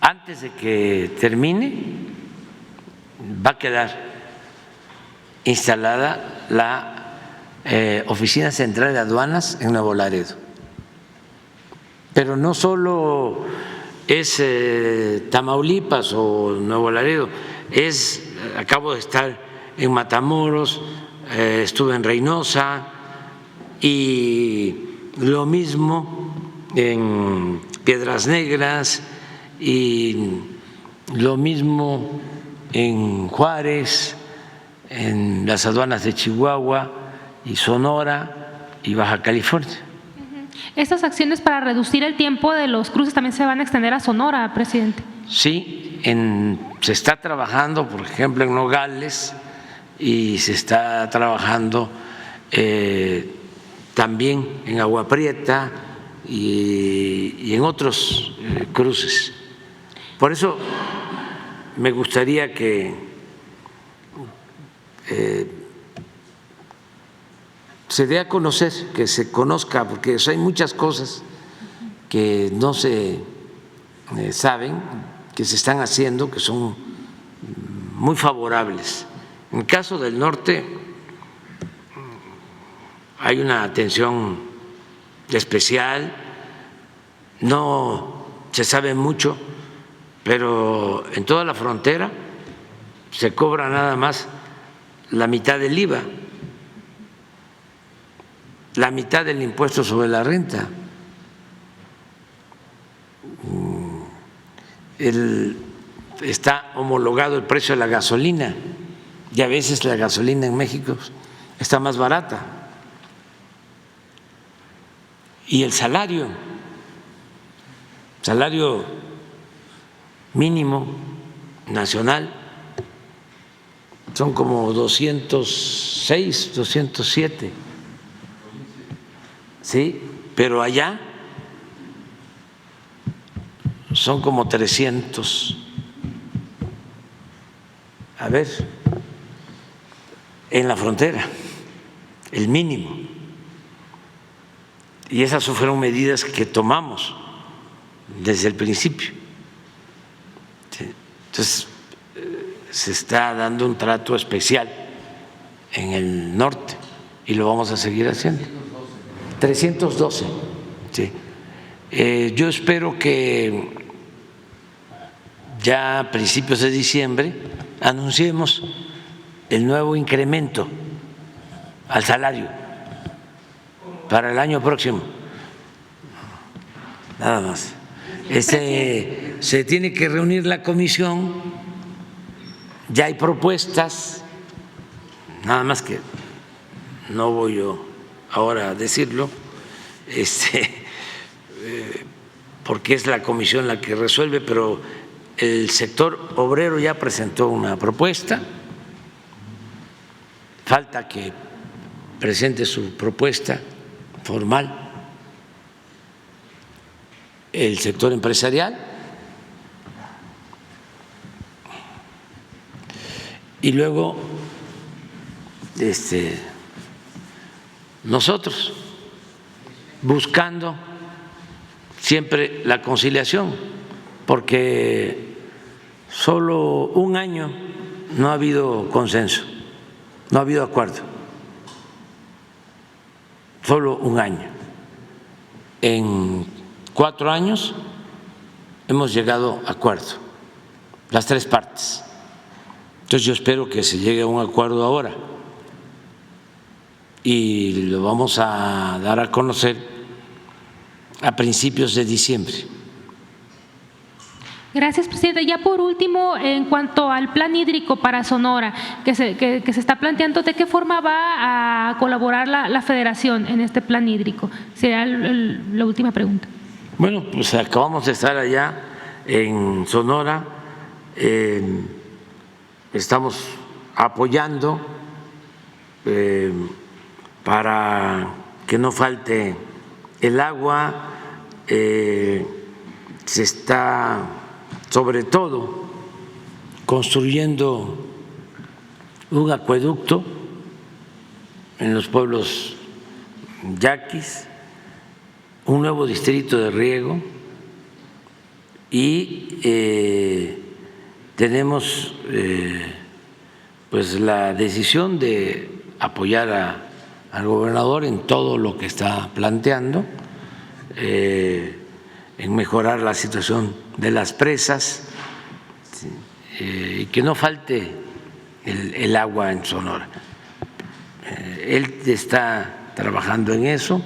Antes de que termine, va a quedar instalada la Oficina Central de Aduanas en Nuevo Laredo. Pero no solo es Tamaulipas o Nuevo Laredo, acabo de estar en Matamoros, estuve en Reynosa y lo mismo en Piedras Negras y lo mismo en Juárez, en las aduanas de Chihuahua y Sonora y Baja California. ¿Estas acciones para reducir el tiempo de los cruces también se van a extender a Sonora, presidente? Sí, se está trabajando, por ejemplo, en Nogales y se está trabajando también en Agua Prieta y en otros cruces. Por eso me gustaría que se dé a conocer, que se conozca, porque hay muchas cosas que no se saben, que se están haciendo, que son muy favorables. En el caso del norte hay una atención especial, no se sabe mucho, pero en toda la frontera se cobra nada más la mitad del IVA, la mitad del impuesto sobre la renta. Está homologado el precio de la gasolina y a veces la gasolina en México está más barata. Y el salario mínimo nacional son como 206, 207. Sí, pero allá son como 300. A ver, en la frontera, el mínimo. Y esas fueron medidas que tomamos desde el principio. Entonces, se está dando un trato especial en el norte y lo vamos a seguir haciendo. 312. Sí. Yo espero que ya a principios de diciembre anunciemos el nuevo incremento al salario para el año próximo. Nada más. Se tiene que reunir la comisión, ya hay propuestas, nada más que no voy yo ahora a decirlo, porque es la comisión la que resuelve, pero el sector obrero ya presentó una propuesta, falta que presente su propuesta formal el sector empresarial y luego nosotros buscando siempre la conciliación, porque solo un año no ha habido consenso, no ha habido acuerdo, solo un año. En 4 años hemos llegado a acuerdo, las 3 partes. Entonces yo espero que se llegue a un acuerdo ahora y lo vamos a dar a conocer a principios de diciembre. Gracias, presidente. Ya por último, en cuanto al plan hídrico para Sonora que se está planteando, ¿de qué forma va a colaborar la Federación en este plan hídrico? Será la última pregunta. Bueno, pues acabamos de estar allá en Sonora, estamos apoyando para que no falte el agua, se está sobre todo construyendo un acueducto en los pueblos yaquis, un nuevo distrito de riego y tenemos pues la decisión de apoyar al gobernador en todo lo que está planteando, en mejorar la situación de las presas y que no falte el agua en Sonora. Él está trabajando en eso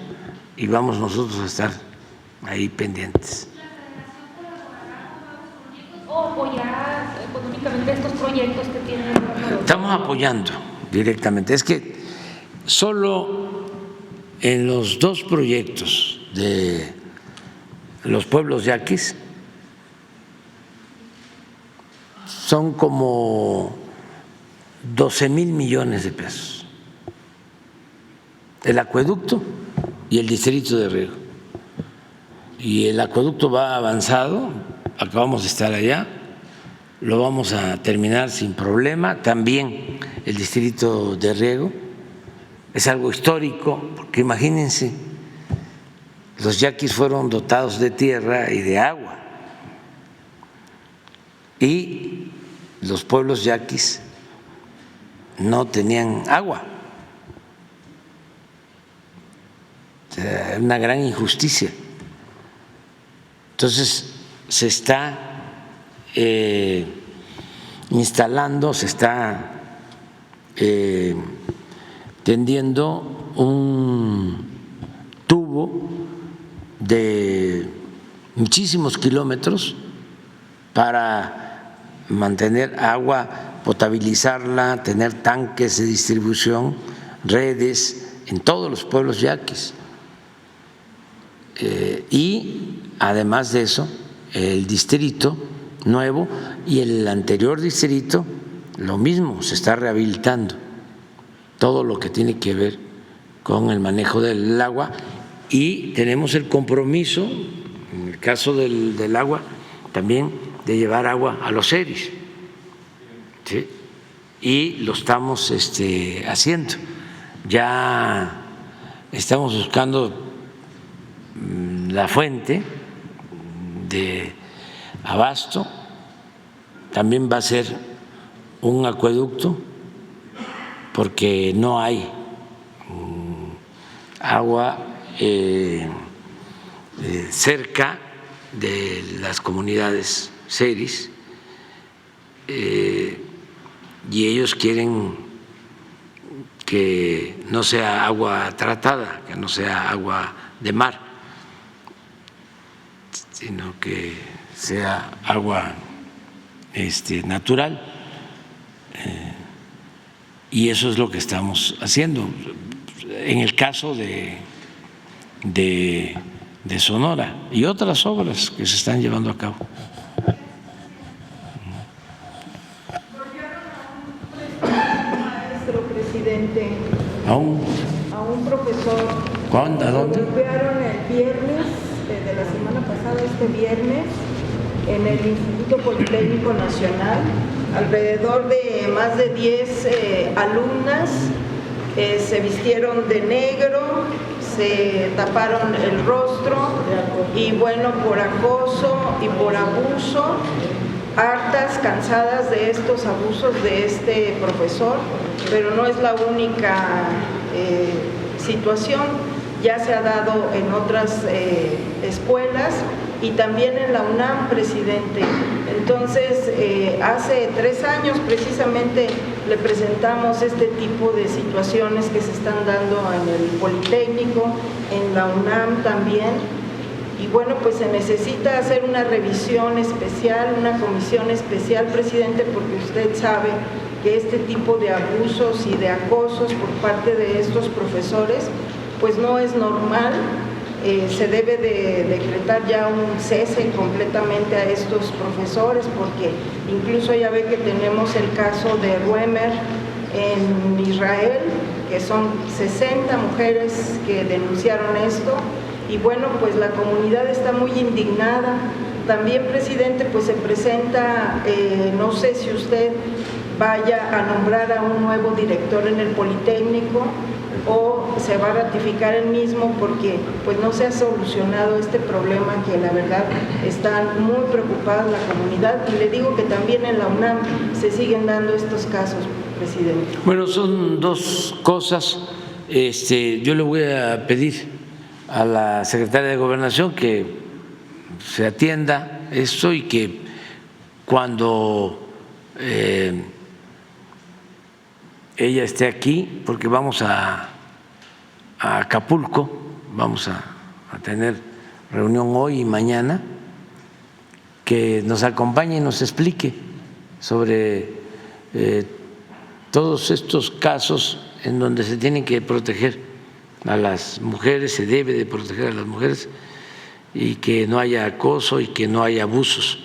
y vamos nosotros a estar ahí pendientes. ¿O apoyar económicamente estos proyectos que tienen? Estamos apoyando directamente. Es que solo en los dos proyectos de los pueblos yaquis son como 12,000 millones de pesos. El acueducto y el distrito de riego. Y el acueducto va avanzado, acabamos de estar allá, lo vamos a terminar sin problema. También el distrito de riego es algo histórico, porque imagínense, los yaquis fueron dotados de tierra y de agua, y los pueblos yaquis no tenían agua. O sea, una gran injusticia. Entonces se está instalando, se está tendiendo un tubo de muchísimos kilómetros para mantener agua, potabilizarla, tener tanques de distribución, redes en todos los pueblos yaquis. Y además de eso, el distrito nuevo y el anterior distrito, lo mismo, se está rehabilitando todo lo que tiene que ver con el manejo del agua, y tenemos el compromiso, en el caso del agua, también de llevar agua a los seris, ¿sí? Y lo estamos haciendo. Ya estamos buscando la fuente de abasto, también va a ser un acueducto porque no hay agua cerca de las comunidades seris, y ellos quieren que no sea agua tratada, que no sea agua de mar, sino que sea agua natural, y eso es lo que estamos haciendo. En el caso de Sonora y otras obras que se están llevando a cabo. Maestro presidente, ¿A un profesor. ¿Cuándo? ¿A dónde? Golpearon el viernes de la semana pasada, este viernes, en el Instituto Politécnico Nacional. Alrededor de más de 10 alumnas se vistieron de negro, se taparon el rostro y bueno, por acoso y por abuso, hartas, cansadas de estos abusos de este profesor, pero no es la única situación. Ya se ha dado en otras escuelas y también en la UNAM, presidente. Entonces, hace 3 años precisamente le presentamos este tipo de situaciones que se están dando en el Politécnico, en la UNAM también, Y bueno, pues se necesita hacer una revisión especial, una comisión especial, presidente, porque usted sabe que este tipo de abusos y de acosos por parte de estos profesores pues no es normal. Se debe de decretar ya un cese completamente a estos profesores, porque incluso ya ve que tenemos el caso de Ruemer en Israel, que son 60 mujeres que denunciaron esto, y bueno, pues la comunidad está muy indignada. También, presidente, pues se presenta, no sé si usted vaya a nombrar a un nuevo director en el Politécnico o se va a ratificar el mismo, porque pues no se ha solucionado este problema que la verdad están muy preocupadas la comunidad, y le digo que también en la UNAM se siguen dando estos casos, presidente. Bueno, son dos cosas. Yo le voy a pedir a la secretaria de Gobernación que se atienda esto y que cuando ella esté aquí, porque vamos a Acapulco, vamos a tener reunión hoy y mañana, que nos acompañe y nos explique sobre todos estos casos en donde se tienen que proteger a las mujeres, se debe de proteger a las mujeres, y que no haya acoso y que no haya abusos.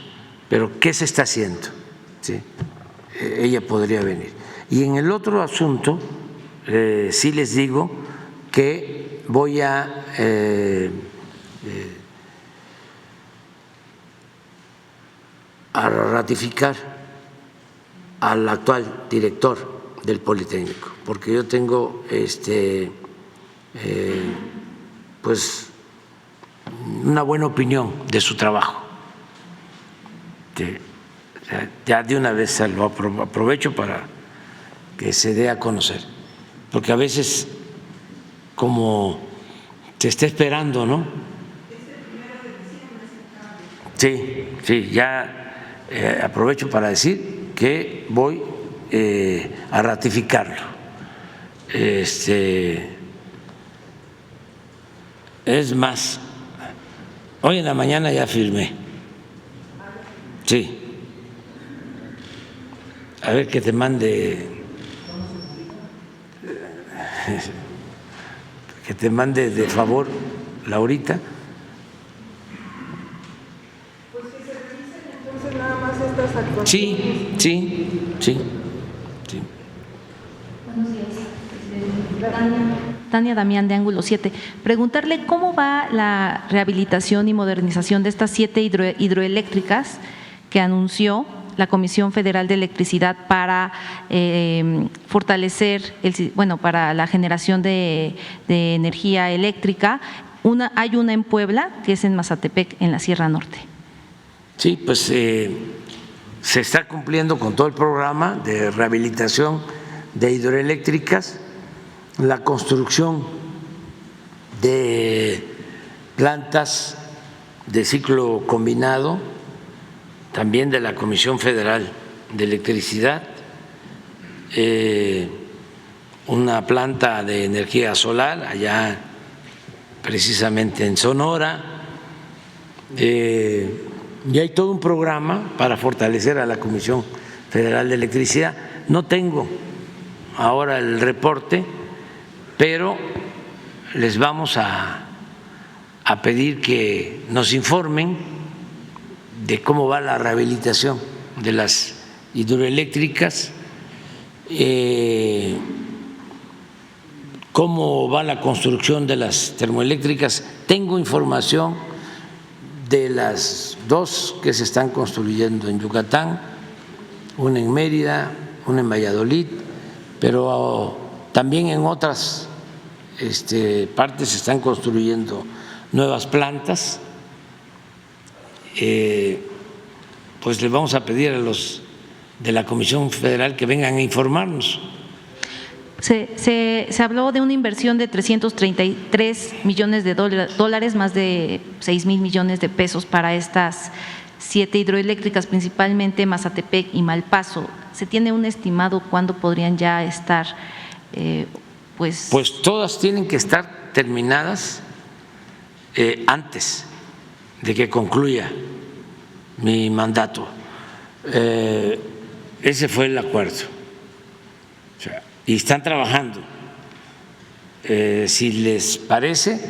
Pero ¿qué se está haciendo? ¿Sí? Ella podría venir. Y en el otro asunto, sí les digo que voy a ratificar al actual director del Politécnico, porque yo tengo pues una buena opinión de su trabajo. Ya de una vez lo aprovecho para que se dé a conocer, porque a veces como se está esperando, ¿no? Sí, ya aprovecho para decir que voy a ratificarlo. Es más, hoy en la mañana ya firmé. Sí. A ver que te mande, de favor, Laurita. Pues que se revisen entonces nada más estas actuaciones. Sí. Buenos días, presidente. Tania Damián, de Ángulo 7. Preguntarle cómo va la rehabilitación y modernización de estas 7 hidroeléctricas que anunció la Comisión Federal de Electricidad para fortalecer, para la generación de energía eléctrica. Hay una en Puebla, que es en Mazatepec, en la Sierra Norte. Sí, pues se está cumpliendo con todo el programa de rehabilitación de hidroeléctricas, la construcción de plantas de ciclo combinado, también de la Comisión Federal de Electricidad, una planta de energía solar allá precisamente en Sonora, y hay todo un programa para fortalecer a la Comisión Federal de Electricidad. No tengo ahora el reporte, pero les vamos a pedir que nos informen de cómo va la rehabilitación de las hidroeléctricas, cómo va la construcción de las termoeléctricas. Tengo información de las 2 que se están construyendo en Yucatán, una en Mérida, una en Valladolid, pero también en otras partes se están construyendo nuevas plantas. Pues les vamos a pedir a los de la Comisión Federal que vengan a informarnos. Se habló de una inversión de 333 millones de dólares, más de 6,000 millones de pesos para estas 7 hidroeléctricas, principalmente Mazatepec y Malpaso. ¿Se tiene un estimado cuándo podrían ya estar? Pues todas tienen que estar terminadas antes de que concluya mi mandato. Ese fue el acuerdo. O sea, y están trabajando. Si les parece,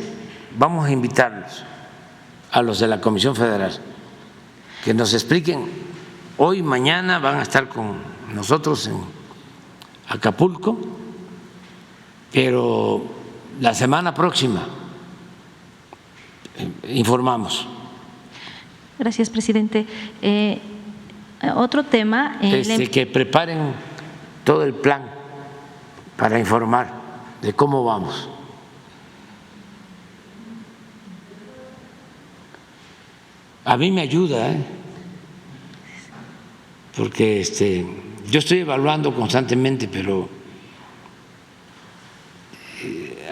vamos a invitarlos a los de la Comisión Federal que nos expliquen. Hoy, mañana van a estar con nosotros en Acapulco, pero la semana próxima informamos. Gracias, presidente. Otro tema. Que preparen todo el plan para informar de cómo vamos. A mí me ayuda, porque yo estoy evaluando constantemente, pero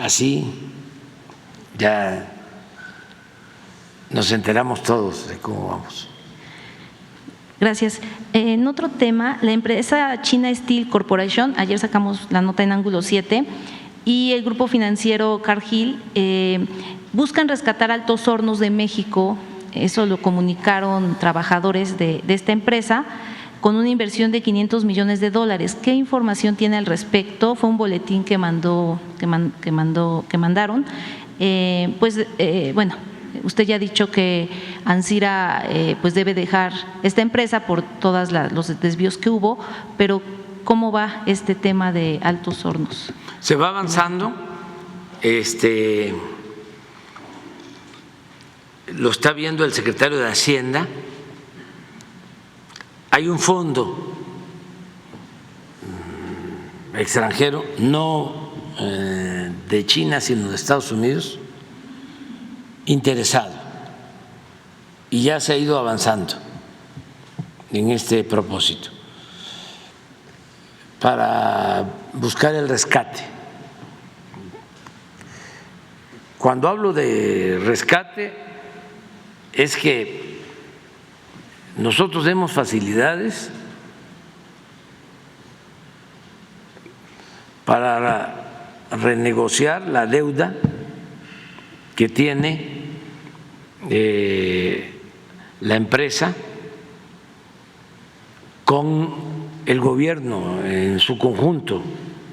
así ya nos enteramos todos de cómo vamos. Gracias. En otro tema, la empresa China Steel Corporation, ayer sacamos la nota en Ángulo 7, y el grupo financiero Cargill buscan rescatar Altos Hornos de México. Eso lo comunicaron trabajadores de esta empresa, con una inversión de $500 millones. ¿Qué información tiene al respecto? Fue un boletín que mandaron. Bueno, usted ya ha dicho que Ancira pues debe dejar esta empresa por todos los desvíos que hubo, pero ¿cómo va este tema de Altos Hornos? Se va avanzando. Lo está viendo el secretario de Hacienda. Hay un fondo extranjero, no de China, sino de Estados Unidos, interesado, y ya se ha ido avanzando en este propósito para buscar el rescate. Cuando hablo de rescate, es que nosotros demos facilidades para renegociar la deuda que tiene la empresa con el gobierno en su conjunto,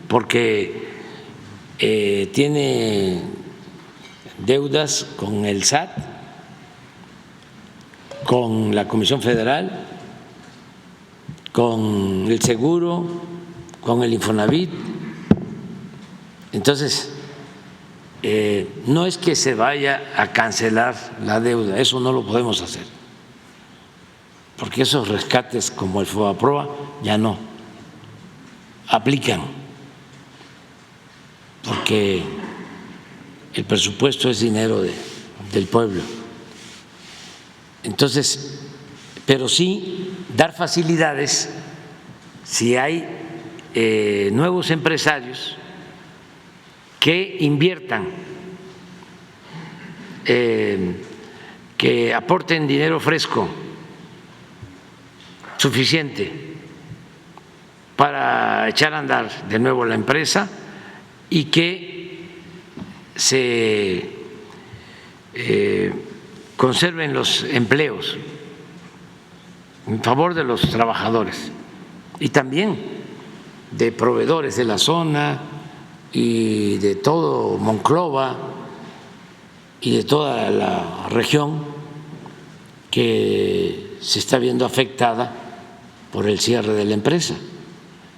porque tiene deudas con el SAT, con la Comisión Federal, con el Seguro, con el Infonavit. Entonces, no es que se vaya a cancelar la deuda, eso no lo podemos hacer, porque esos rescates como el FOBAPROA ya no aplican, porque el presupuesto es dinero del pueblo. Entonces, pero sí dar facilidades si hay nuevos empresarios que inviertan, que aporten dinero fresco suficiente para echar a andar de nuevo la empresa y que se conserven los empleos en favor de los trabajadores y también de proveedores de la zona y de todo Monclova y de toda la región que se está viendo afectada por el cierre de la empresa.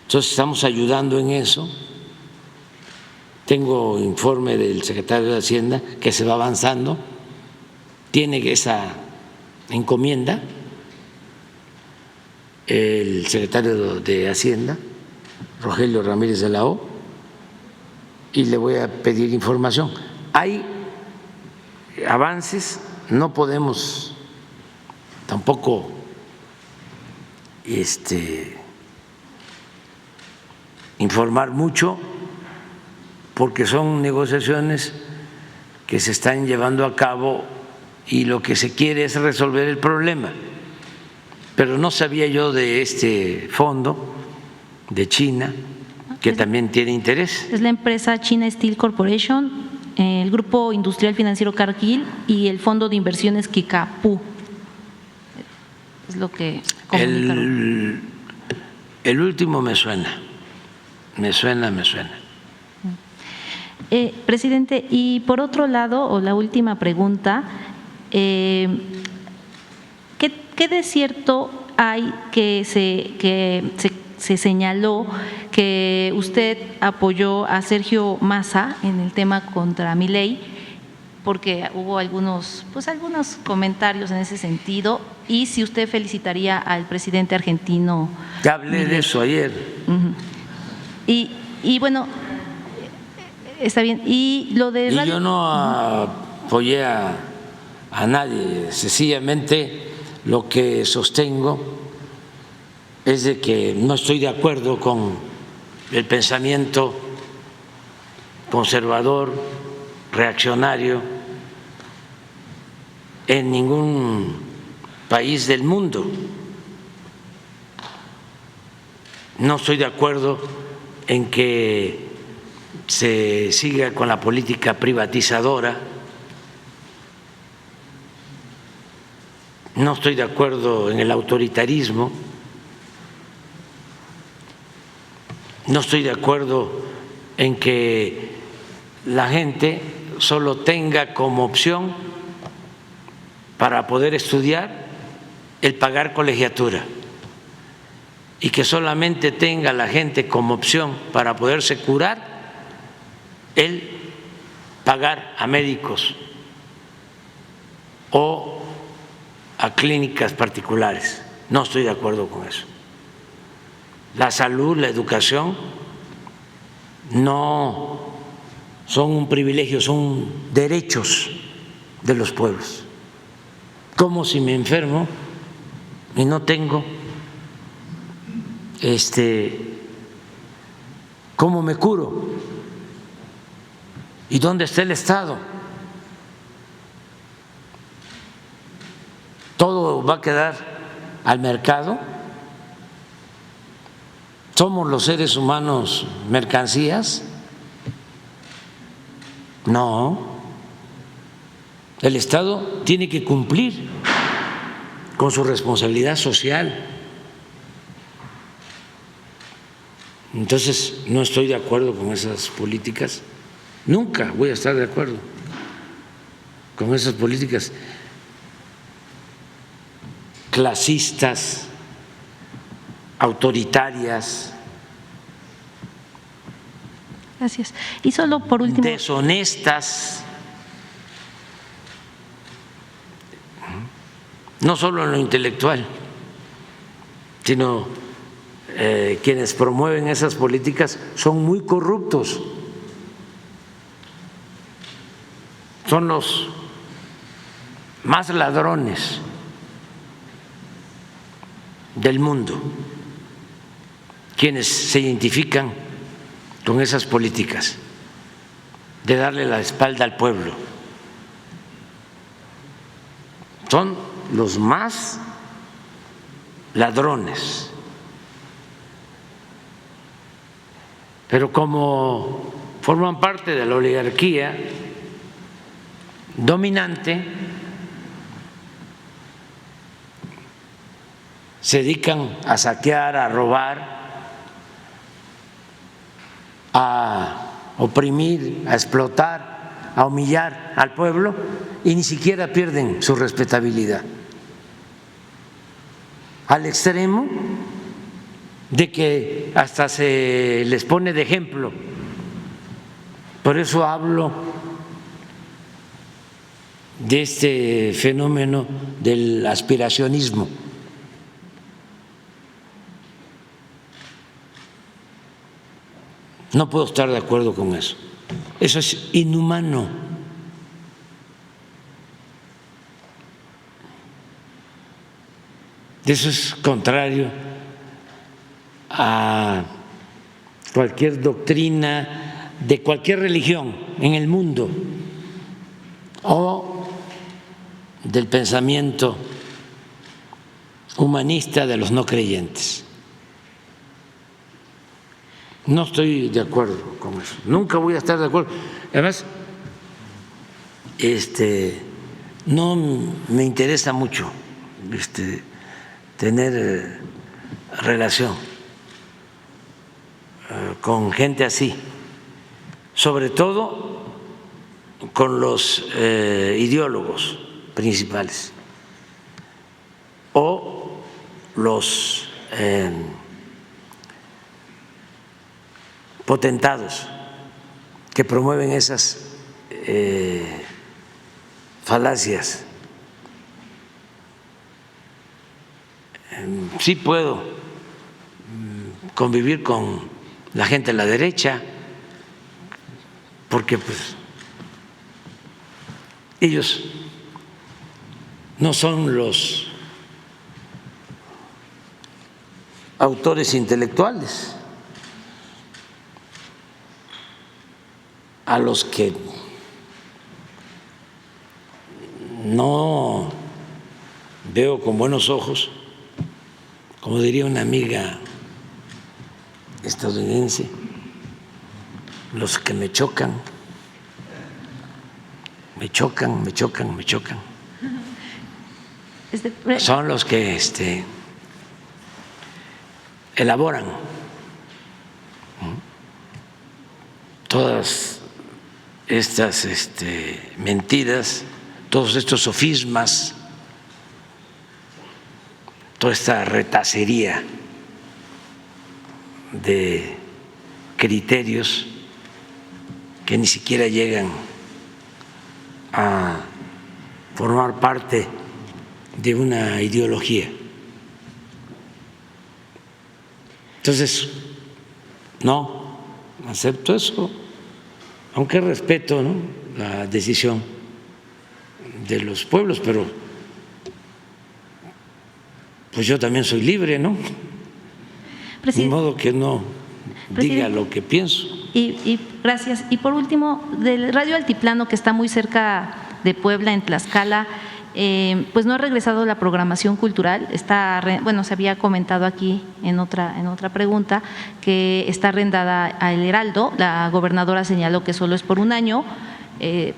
Entonces estamos ayudando en eso. Tengo informe del secretario de Hacienda que se va avanzando, tiene esa encomienda el secretario de Hacienda, Rogelio Ramírez de la O, y le voy a pedir información. Hay avances, no podemos tampoco informar mucho porque son negociaciones que se están llevando a cabo y lo que se quiere es resolver el problema. Pero no sabía yo de este fondo de China que también tiene interés. Es la empresa China Steel Corporation. el Grupo Industrial Financiero Cargill y el Fondo de Inversiones Kikapú. Es lo que comunicaron. El último me suena. Presidente, y por otro lado, o la última pregunta, ¿qué de cierto hay que se señaló que usted apoyó a Sergio Massa en el tema contra Milei? Porque hubo algunos comentarios en ese sentido, y si usted felicitaría al presidente argentino. Ya hablé de eso ayer. Y bueno, está bien. Y lo de yo no apoyé a nadie, sencillamente lo que sostengo es de que no estoy de acuerdo con el pensamiento conservador, reaccionario en ningún país del mundo. No estoy de acuerdo en que se siga con la política privatizadora. No estoy de acuerdo en el autoritarismo. No estoy de acuerdo en que la gente solo tenga como opción para poder estudiar el pagar colegiatura y que solamente tenga la gente como opción para poderse curar el pagar a médicos o a clínicas particulares. No estoy de acuerdo con eso. La salud, la educación no son un privilegio, son derechos de los pueblos. Como si me enfermo y no tengo ¿cómo me curo? ¿Y dónde está el Estado? ¿Todo va a quedar al mercado? ¿Somos los seres humanos mercancías? No. El Estado tiene que cumplir con su responsabilidad social. Entonces, no estoy de acuerdo con esas políticas. Nunca voy a estar de acuerdo con esas políticas clasistas, autoritarias. Gracias. Y solo por último. Deshonestas. No solo en lo intelectual, sino quienes promueven esas políticas son muy corruptos. Son los más ladrones del mundo quienes se identifican con esas políticas de darle la espalda al pueblo. Son los más ladrones. Pero como forman parte de la oligarquía dominante, se dedican a saquear, a robar, a oprimir, a explotar, a humillar al pueblo y ni siquiera pierden su respetabilidad. Al extremo de que hasta se les pone de ejemplo. Por eso hablo de este fenómeno del aspiracionismo. No puedo estar de acuerdo con eso. Eso es inhumano. Eso es contrario a cualquier doctrina de cualquier religión en el mundo o del pensamiento humanista de los no creyentes. No estoy de acuerdo con eso. Nunca voy a estar de acuerdo. Además, no me interesa mucho tener relación con gente así, sobre todo con los ideólogos principales o los potentados que promueven esas falacias. Sí puedo convivir con la gente de la derecha, porque pues ellos no son los autores intelectuales a los que no veo con buenos ojos, como diría una amiga estadounidense, los que me chocan, son los que elaboran todas estas mentiras, todos estos sofismas, toda esta retacería de criterios que ni siquiera llegan a formar parte de una ideología. Entonces, no acepto eso, aunque respeto, ¿no?, la decisión de los pueblos, pero pues yo también soy libre, ¿no? De modo que no diga lo que pienso. Y gracias. Y por último, del Radio Altiplano, que está muy cerca de Puebla, en Tlaxcala, pues no ha regresado la programación cultural. Bueno, se había comentado aquí en otra pregunta que está arrendada al Heraldo. La gobernadora señaló que solo es por un año,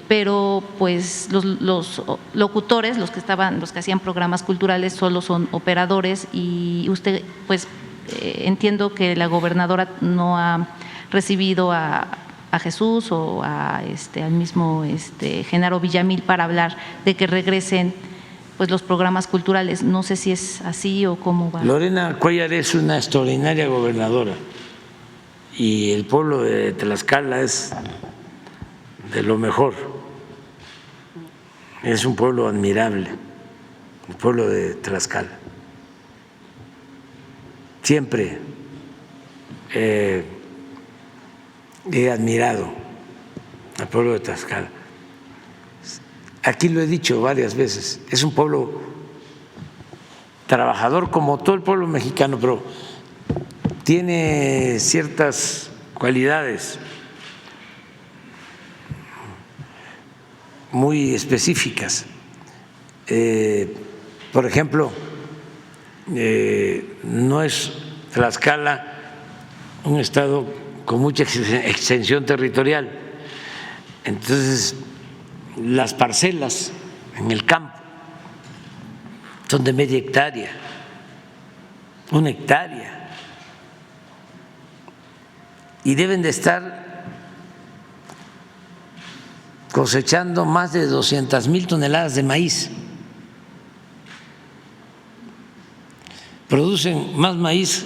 pero pues los locutores, los que hacían programas culturales, solo son operadores, y usted, pues entiendo que la gobernadora no ha recibido a Jesús o al mismo Genaro Villamil para hablar de que regresen pues los programas culturales. No sé si es así o cómo va. Lorena Cuéllar es una extraordinaria gobernadora y el pueblo de Tlaxcala es de lo mejor. Es un pueblo admirable, el pueblo de Tlaxcala. Siempre he admirado al pueblo de Tlaxcala. Aquí lo he dicho varias veces, es un pueblo trabajador como todo el pueblo mexicano, pero tiene ciertas cualidades muy específicas. Por ejemplo, no es Tlaxcala un estado con mucha extensión territorial, entonces las parcelas en el campo son de media hectárea, 1 hectárea, y deben de estar cosechando más de 200,000 toneladas de maíz. Producen más maíz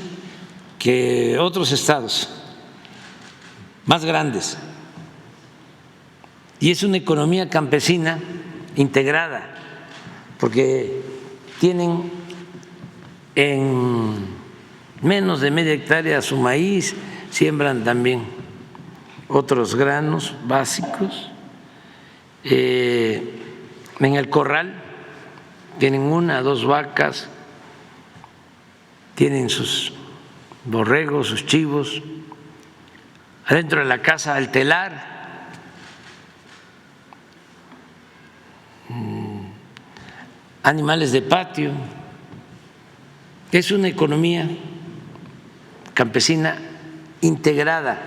que otros estados más grandes, y es una economía campesina integrada, porque tienen en menos de media hectárea su maíz, siembran también otros granos básicos. En el corral tienen 1 o 2 vacas, tienen sus borregos, sus chivos. Adentro de la casa, el telar, animales de patio. Es una economía campesina integrada,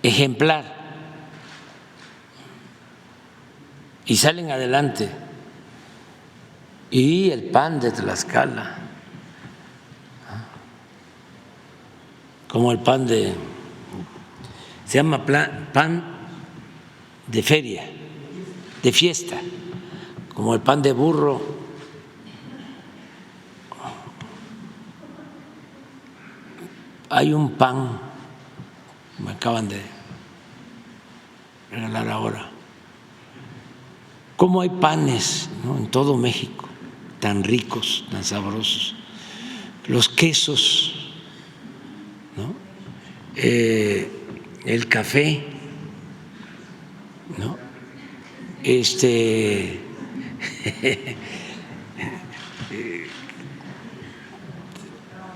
ejemplar. y salen adelante. Y el pan de Tlaxcala, como el pan se llama pan de feria, de fiesta, como el pan de burro. Hay un pan, me acaban de regalar ahora. ¿Cómo hay panes, ¿no?, en todo México, tan ricos, tan sabrosos? Los quesos, ¿no? El café, ¿no?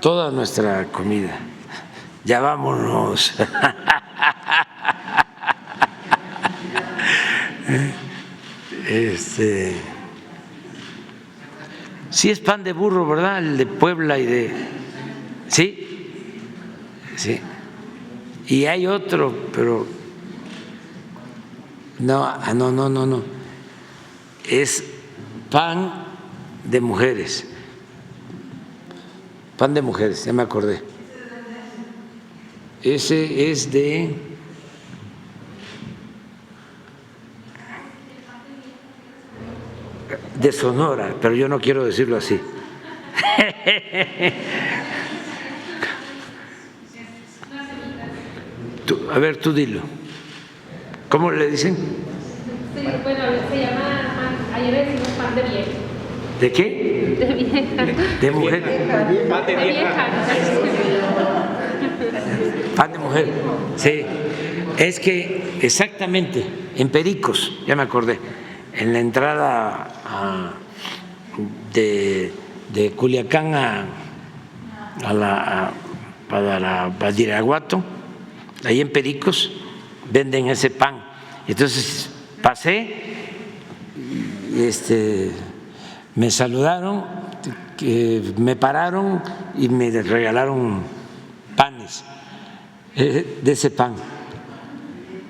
Toda nuestra comida. Ya vámonos. Sí es pan de burro, ¿verdad? El de Puebla y de… Sí, sí. Y hay otro, pero no. Es pan de mujeres. Pan de mujeres, ya me acordé. Ese es de… Sonora, pero yo no quiero decirlo así. A ver, tú dilo. ¿Cómo le dicen? Sí, bueno, se llama pan, ayer decimos pan de vieja. ¿De qué? De vieja. De mujer. Pan de vieja. Pan de mujer, sí. Es que exactamente, en Pericos, ya me acordé, en la entrada de Culiacán para la Badiraguato, ahí en Pericos, venden ese pan. Entonces pasé, me saludaron, me pararon y me regalaron panes de ese pan.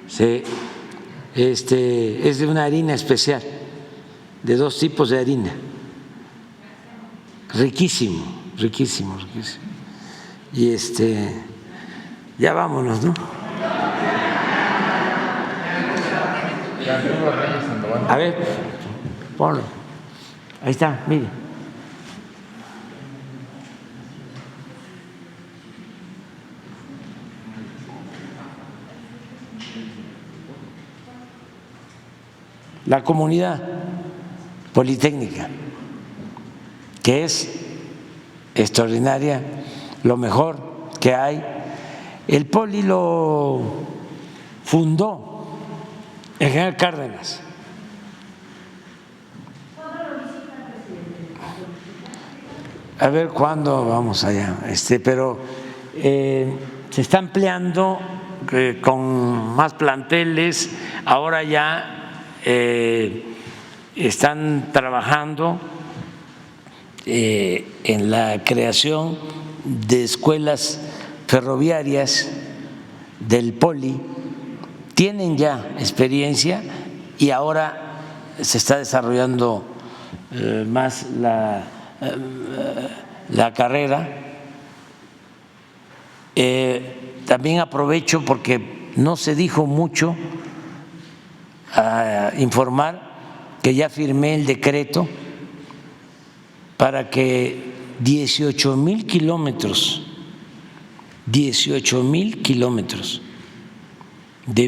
Sí. Es de una harina especial, de 2 tipos de harina. Riquísimo. Y ya vámonos, ¿no? A ver, ponlo. Ahí está, mire. La comunidad politécnica, que es extraordinaria, lo mejor que hay. El Poli lo fundó el general Cárdenas. A ver cuándo vamos allá, pero se está ampliando con más planteles. Ahora ya están trabajando en la creación de escuelas ferroviarias del Poli, tienen ya experiencia y ahora se está desarrollando más la carrera. También aprovecho porque no se dijo mucho a informar que ya firmé el decreto para que 18,000 kilómetros de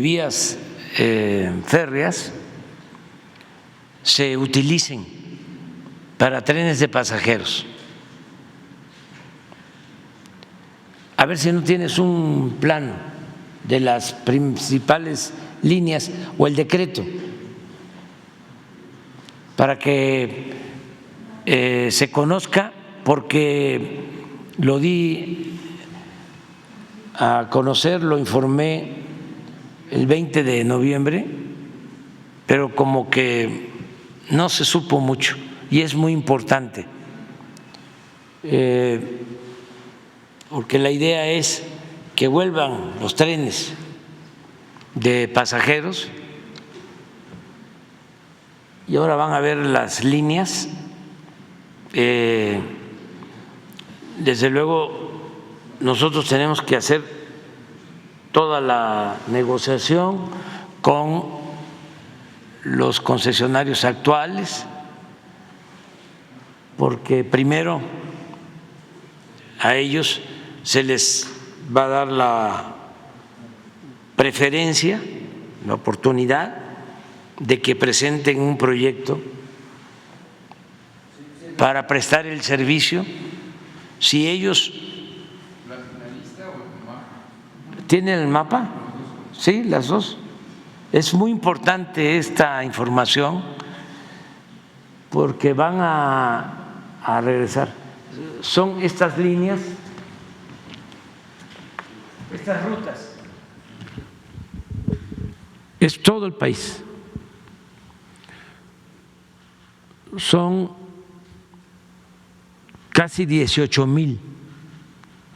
vías férreas se utilicen para trenes de pasajeros. A ver si no tienes un plano de las principales líneas o el decreto para que se conozca, porque lo di a conocer, lo informé el 20 de noviembre, pero como que no se supo mucho y es muy importante, porque la idea es que vuelvan los trenes de pasajeros y ahora van a ver las líneas. Desde luego, nosotros tenemos que hacer toda la negociación con los concesionarios actuales, porque primero a ellos se les va a dar la preferencia, la oportunidad de que presenten un proyecto para prestar el servicio. Si ellos tienen el mapa, sí, las dos. Es muy importante esta información porque van a regresar. Son estas líneas, estas rutas. Es todo el país. Son casi 18,000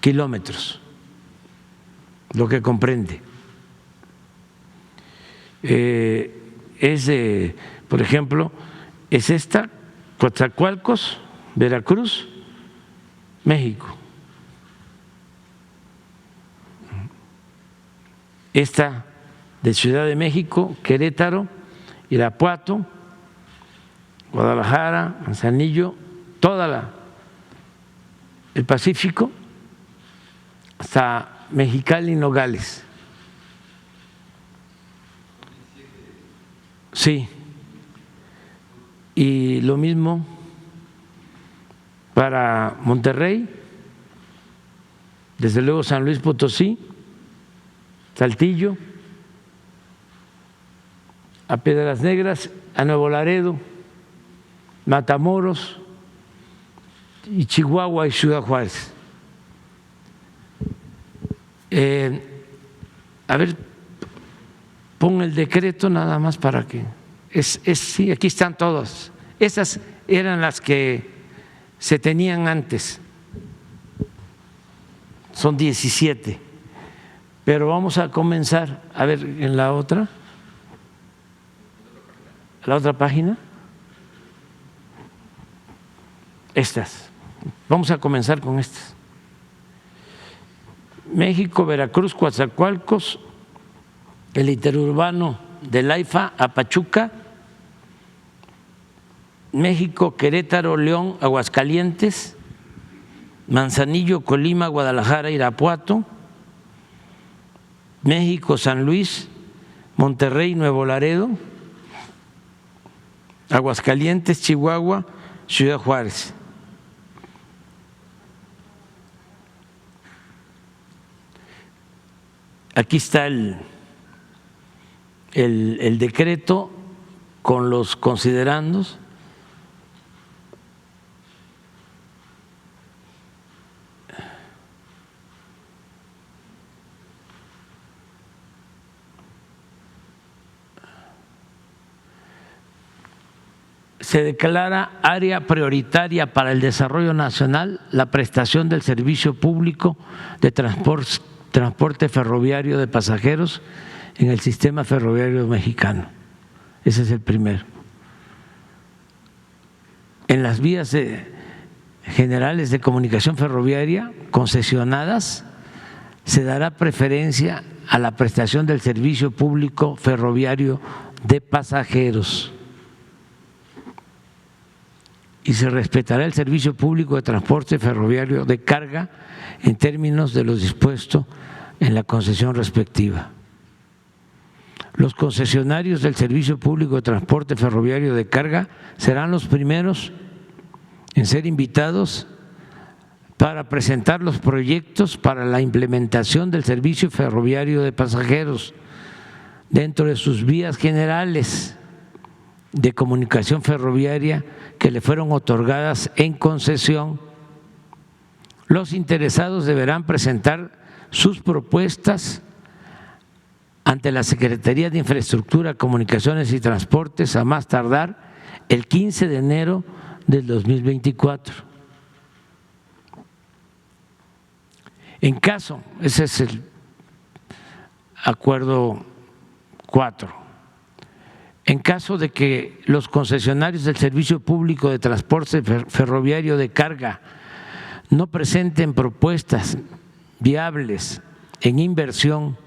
kilómetros, lo que comprende. Por ejemplo, es esta, Coatzacoalcos, Veracruz, México. Esta de Ciudad de México, Querétaro, Irapuato, Guadalajara, Manzanillo, toda el Pacífico, hasta Mexicali y Nogales. Sí, y lo mismo para Monterrey, desde luego San Luis Potosí, Saltillo, a Piedras Negras, a Nuevo Laredo, Matamoros y Chihuahua y Ciudad Juárez. A ver, pon el decreto nada más para que… sí, aquí están todas. Esas eran las que se tenían antes. Son 17. Pero vamos a comenzar, a ver, en la otra página. Estas. Vamos a comenzar con estas. México, Veracruz, Coatzacoalcos, el interurbano de Laifa a Pachuca, México, Querétaro, León, Aguascalientes, Manzanillo, Colima, Guadalajara, Irapuato, México, San Luis, Monterrey, Nuevo Laredo, Aguascalientes, Chihuahua, Ciudad Juárez. Aquí está el decreto con los considerandos. Se declara área prioritaria para el desarrollo nacional la prestación del servicio público de transporte ferroviario de pasajeros en el sistema ferroviario mexicano. Ese es el primero. En las vías generales de comunicación ferroviaria concesionadas se dará preferencia a la prestación del servicio público ferroviario de pasajeros y se respetará el servicio público de transporte ferroviario de carga en términos de lo dispuesto en la concesión respectiva. Los concesionarios del servicio público de transporte ferroviario de carga serán los primeros en ser invitados para presentar los proyectos para la implementación del servicio ferroviario de pasajeros dentro de sus vías generales de comunicación ferroviaria que le fueron otorgadas en concesión. Los interesados deberán presentar sus propuestas ante la Secretaría de Infraestructura, Comunicaciones y Transportes a más tardar el 15 de enero del 2024. En caso, ese es el acuerdo 4. en caso de que los concesionarios del Servicio Público de Transporte Ferroviario de Carga no presenten propuestas viables en inversión,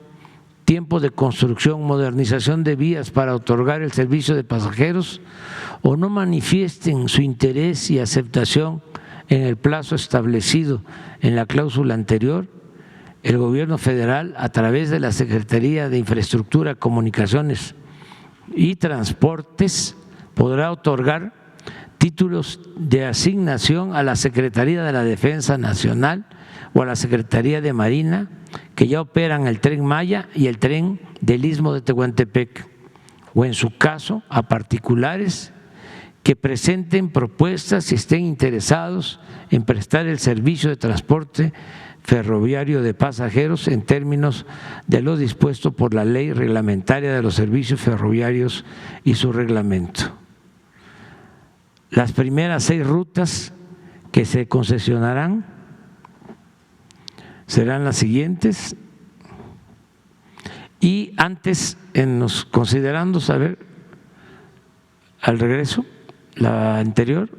tiempo de construcción, modernización de vías para otorgar el servicio de pasajeros o no manifiesten su interés y aceptación en el plazo establecido en la cláusula anterior, el Gobierno federal, a través de la Secretaría de Infraestructura, Comunicaciones y Transportes, podrá otorgar títulos de asignación a la Secretaría de la Defensa Nacional o a la Secretaría de Marina que ya operan el Tren Maya y el tren del Istmo de Tehuantepec, o en su caso a particulares que presenten propuestas y estén interesados en prestar el servicio de transporte ferroviario de pasajeros en términos de lo dispuesto por la Ley Reglamentaria de los Servicios Ferroviarios y su reglamento. Las primeras 6 rutas que se concesionarán serán las siguientes. Y antes, en los considerandos, a ver, al regreso, la anterior.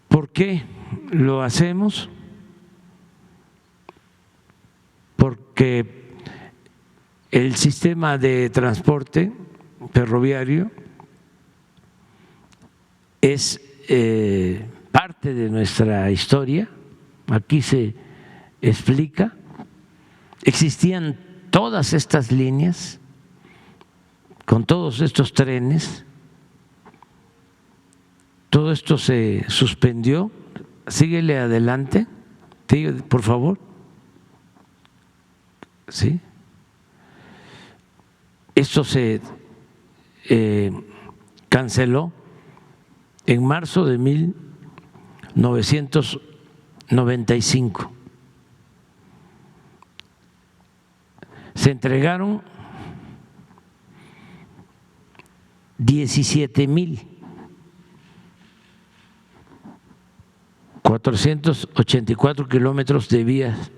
¿Por qué lo hacemos? Porque el sistema de transporte ferroviario es parte de nuestra historia. Aquí se explica. Existían todas estas líneas con todos estos trenes. Todo esto se suspendió. Síguele adelante, por favor. ¿Sí? Esto se canceló en marzo de 1995. Se entregaron 17,484 kilómetros de vías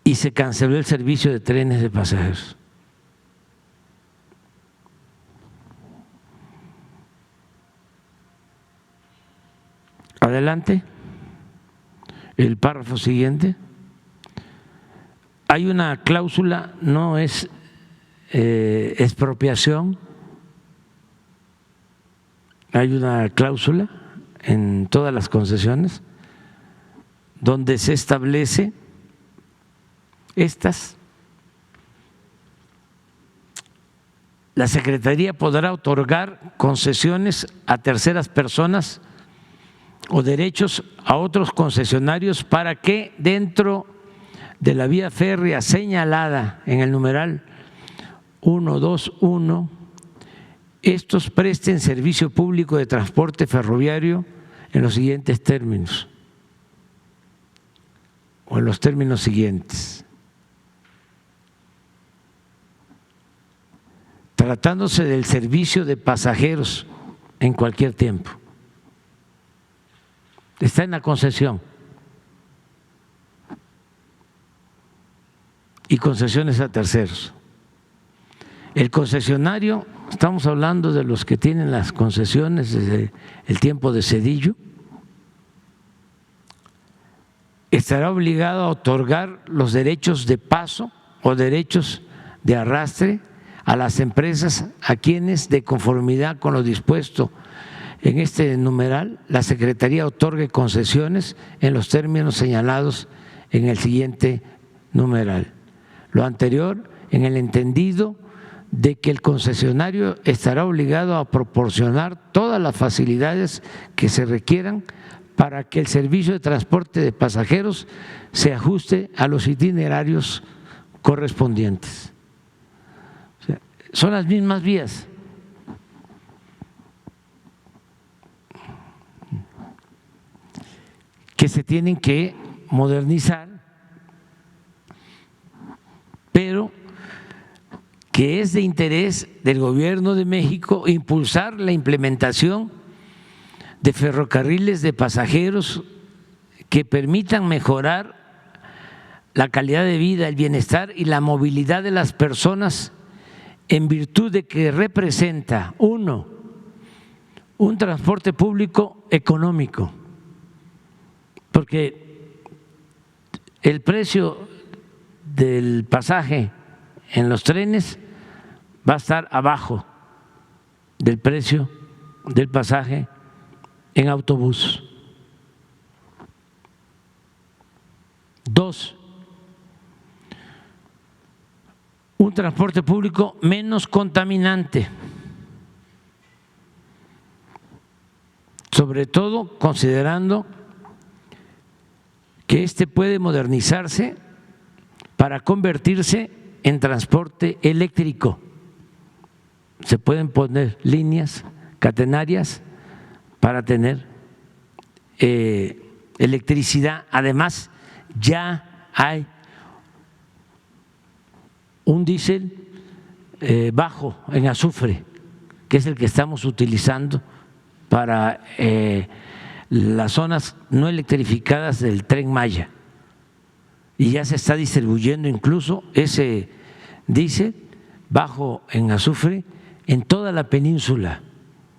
y se canceló el servicio de trenes de pasajeros. Adelante, el párrafo siguiente. Hay una cláusula, no es expropiación, hay una cláusula en todas las concesiones donde se establece estas. La Secretaría podrá otorgar concesiones a terceras personas o derechos a otros concesionarios para que dentro de la vía férrea señalada en el numeral 121 estos presten servicio público de transporte ferroviario en los siguientes términos o en los términos siguientes. Tratándose del servicio de pasajeros en cualquier tiempo. Está en la concesión. Y concesiones a terceros. El concesionario, estamos hablando de los que tienen las concesiones desde el tiempo de Zedillo, estará obligado a otorgar los derechos de paso o derechos de arrastre a las empresas a quienes, de conformidad con lo dispuesto en este numeral, la Secretaría otorgue concesiones en los términos señalados en el siguiente numeral. Lo anterior en el entendido de que el concesionario estará obligado a proporcionar todas las facilidades que se requieran para que el servicio de transporte de pasajeros se ajuste a los itinerarios correspondientes. O sea, son las mismas vías. Que se tienen que modernizar, pero que es de interés del Gobierno de México impulsar la implementación de ferrocarriles de pasajeros que permitan mejorar la calidad de vida, el bienestar y la movilidad de las personas en virtud de que representa, uno, un transporte público económico, porque el precio del pasaje en los trenes va a estar abajo del precio del pasaje en autobús. Dos, un transporte público menos contaminante, sobre todo considerando que este puede modernizarse para convertirse en transporte eléctrico. Se pueden poner líneas catenarias para tener electricidad. Además, ya hay un diésel bajo en azufre, que es el que estamos utilizando para las zonas no electrificadas del Tren Maya. Y ya se está distribuyendo incluso ese diésel bajo en azufre en toda la península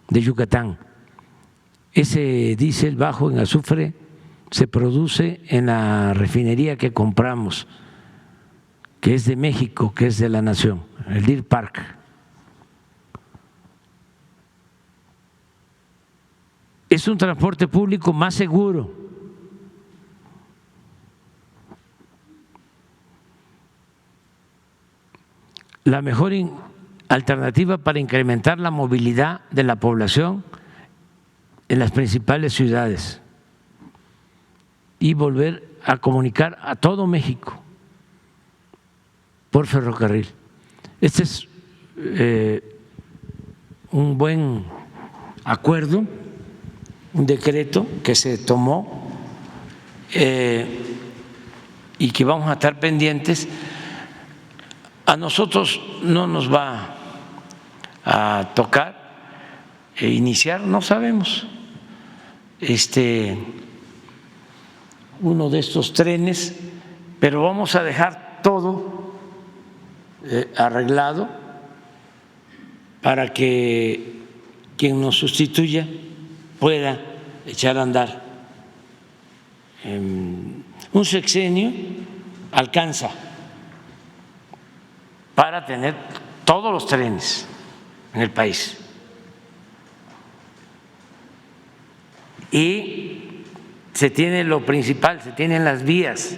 de Yucatán. Ese diésel bajo en azufre se produce en la refinería que compramos, que es de México, que es de la nación, el Deer Park. Es un transporte público más seguro. La mejor alternativa para incrementar la movilidad de la población en las principales ciudades y volver a comunicar a todo México por ferrocarril. Este es un buen acuerdo, un decreto que se tomó y que vamos a estar pendientes. A nosotros no nos va a tocar iniciar, no sabemos, uno de estos trenes, pero vamos a dejar todo arreglado para que quien nos sustituya pueda echar a andar. Un sexenio alcanza para tener todos los trenes en el país. Y se tiene lo principal, se tienen las vías.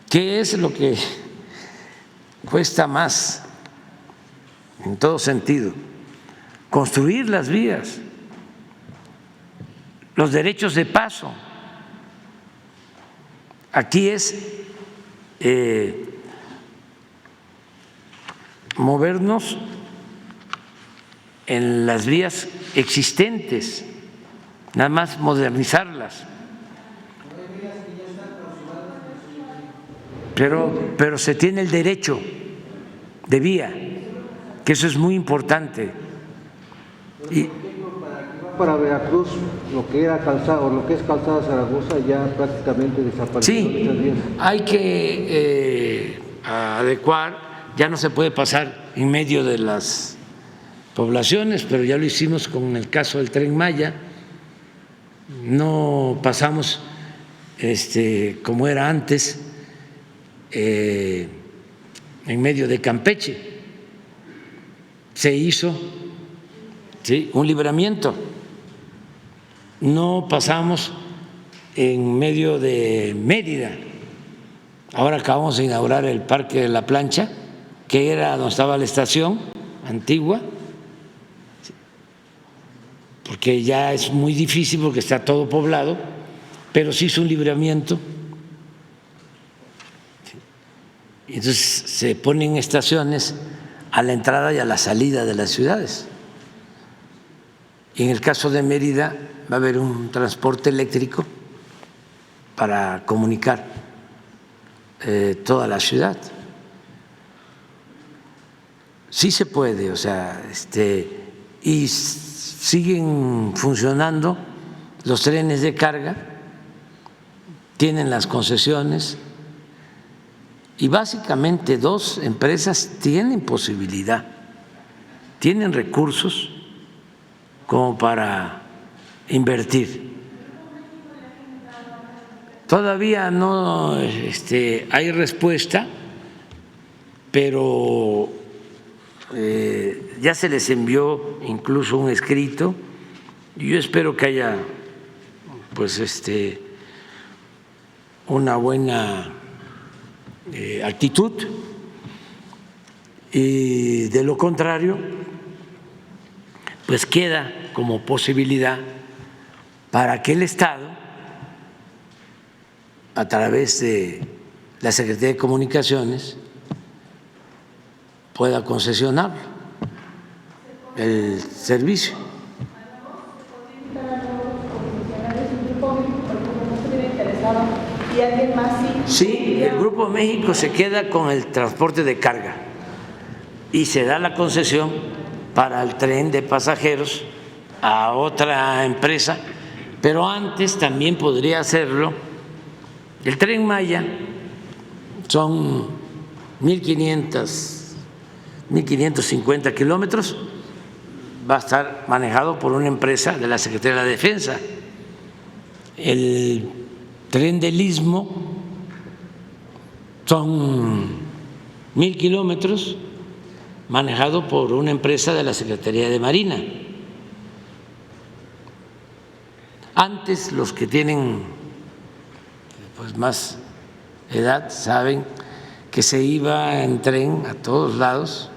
¿Qué es lo que cuesta más en todo sentido? Construir las vías, los derechos de paso. Aquí es movernos en las vías existentes, nada más modernizarlas. Pero se tiene el derecho de vía, que eso es muy importante. Y para Veracruz, lo que era calzada o lo que es calzada Zaragoza ya prácticamente desapareció. Sí, hay que adecuar. Ya no se puede pasar en medio de las poblaciones, pero ya lo hicimos con el caso del Tren Maya. No pasamos como era antes en medio de Campeche. Se hizo un libramiento. No pasamos en medio de Mérida. Ahora acabamos de inaugurar el Parque de la Plancha, que era donde estaba la estación antigua, porque ya es muy difícil porque está todo poblado, pero se hizo un libramiento. Entonces se ponen estaciones a la entrada y a la salida de las ciudades. Y en el caso de Mérida va a haber un transporte eléctrico para comunicar toda la ciudad. Sí se puede, o sea, y siguen funcionando los trenes de carga, tienen las concesiones y básicamente dos empresas tienen posibilidad, tienen recursos como para invertir. Todavía no hay respuesta, pero ya se les envió incluso un escrito y yo espero que haya pues una buena actitud, y de lo contrario pues queda como posibilidad para que el Estado, a través de la Secretaría de Comunicaciones, pueda concesionar el servicio. ¿Y alguien más? Sí, el Grupo México se queda con el transporte de carga y se da la concesión para el tren de pasajeros a otra empresa, pero antes también podría hacerlo el Tren Maya. Son 1.550 kilómetros, va a estar manejado por una empresa de la Secretaría de la Defensa. El Tren del Istmo son 1.000 kilómetros, manejado por una empresa de la Secretaría de Marina. Antes, los que tienen pues más edad saben que se iba en tren a todos lados,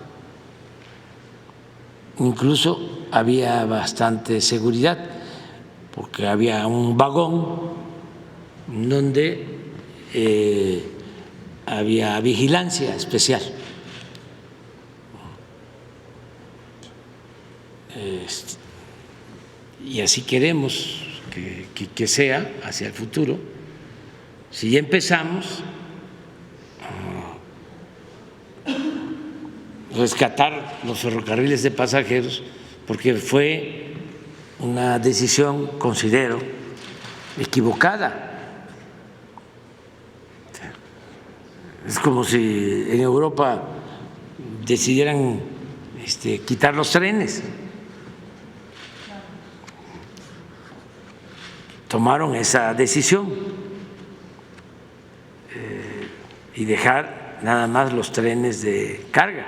incluso había bastante seguridad porque había un vagón donde había vigilancia especial. Y así queremos que sea hacia el futuro. Si ya empezamos a rescatar los ferrocarriles de pasajeros, porque fue una decisión, considero, equivocada. Es como si en Europa decidieran quitar los trenes. Tomaron esa decisión y dejar nada más los trenes de carga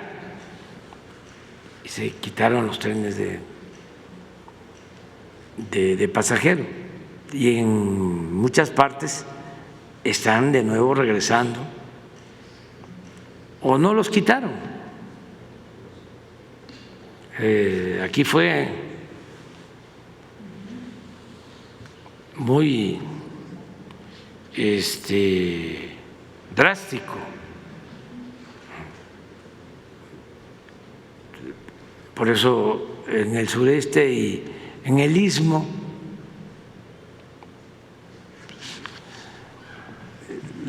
y se quitaron los trenes de pasajero, y en muchas partes están de nuevo regresando o no los quitaron. Aquí fue muy drástico. Por eso en el sureste y en el istmo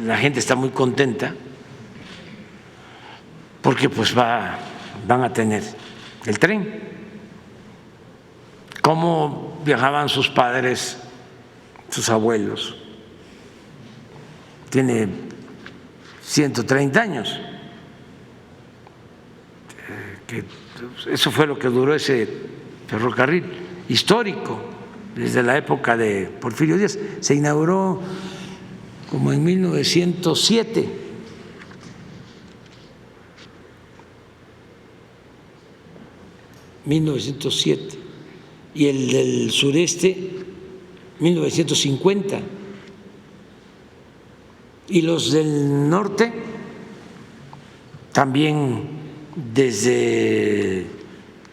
la gente está muy contenta porque pues van a tener el tren. ¿Cómo viajaban sus padres, sus abuelos? Tiene 130 años. Eso fue lo que duró ese ferrocarril histórico desde la época de Porfirio Díaz. Se inauguró como en 1907. Y el del sureste 1950, y los del norte también desde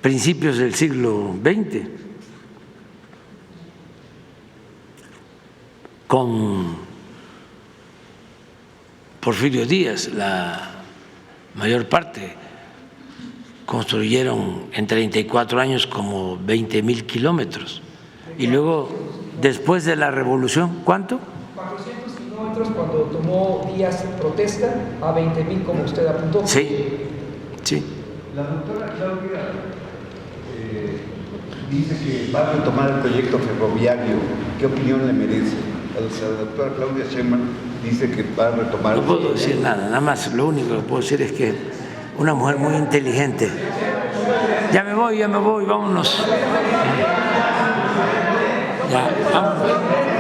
principios del siglo XX, con Porfirio Díaz. La mayor parte construyeron en 34 años como 20,000 kilómetros. Y luego, después de la revolución, ¿cuánto? 400 kilómetros cuando tomó Díaz protesta, a 20,000 como usted apuntó. Sí, sí. La doctora Claudia dice que va a retomar el proyecto ferroviario. ¿Qué opinión le merece? La doctora Claudia Sheinbaum dice que va a retomar. No puedo decir nada más. Lo único que puedo decir es que una mujer muy inteligente. Ya me voy, vámonos. Ya, vámonos.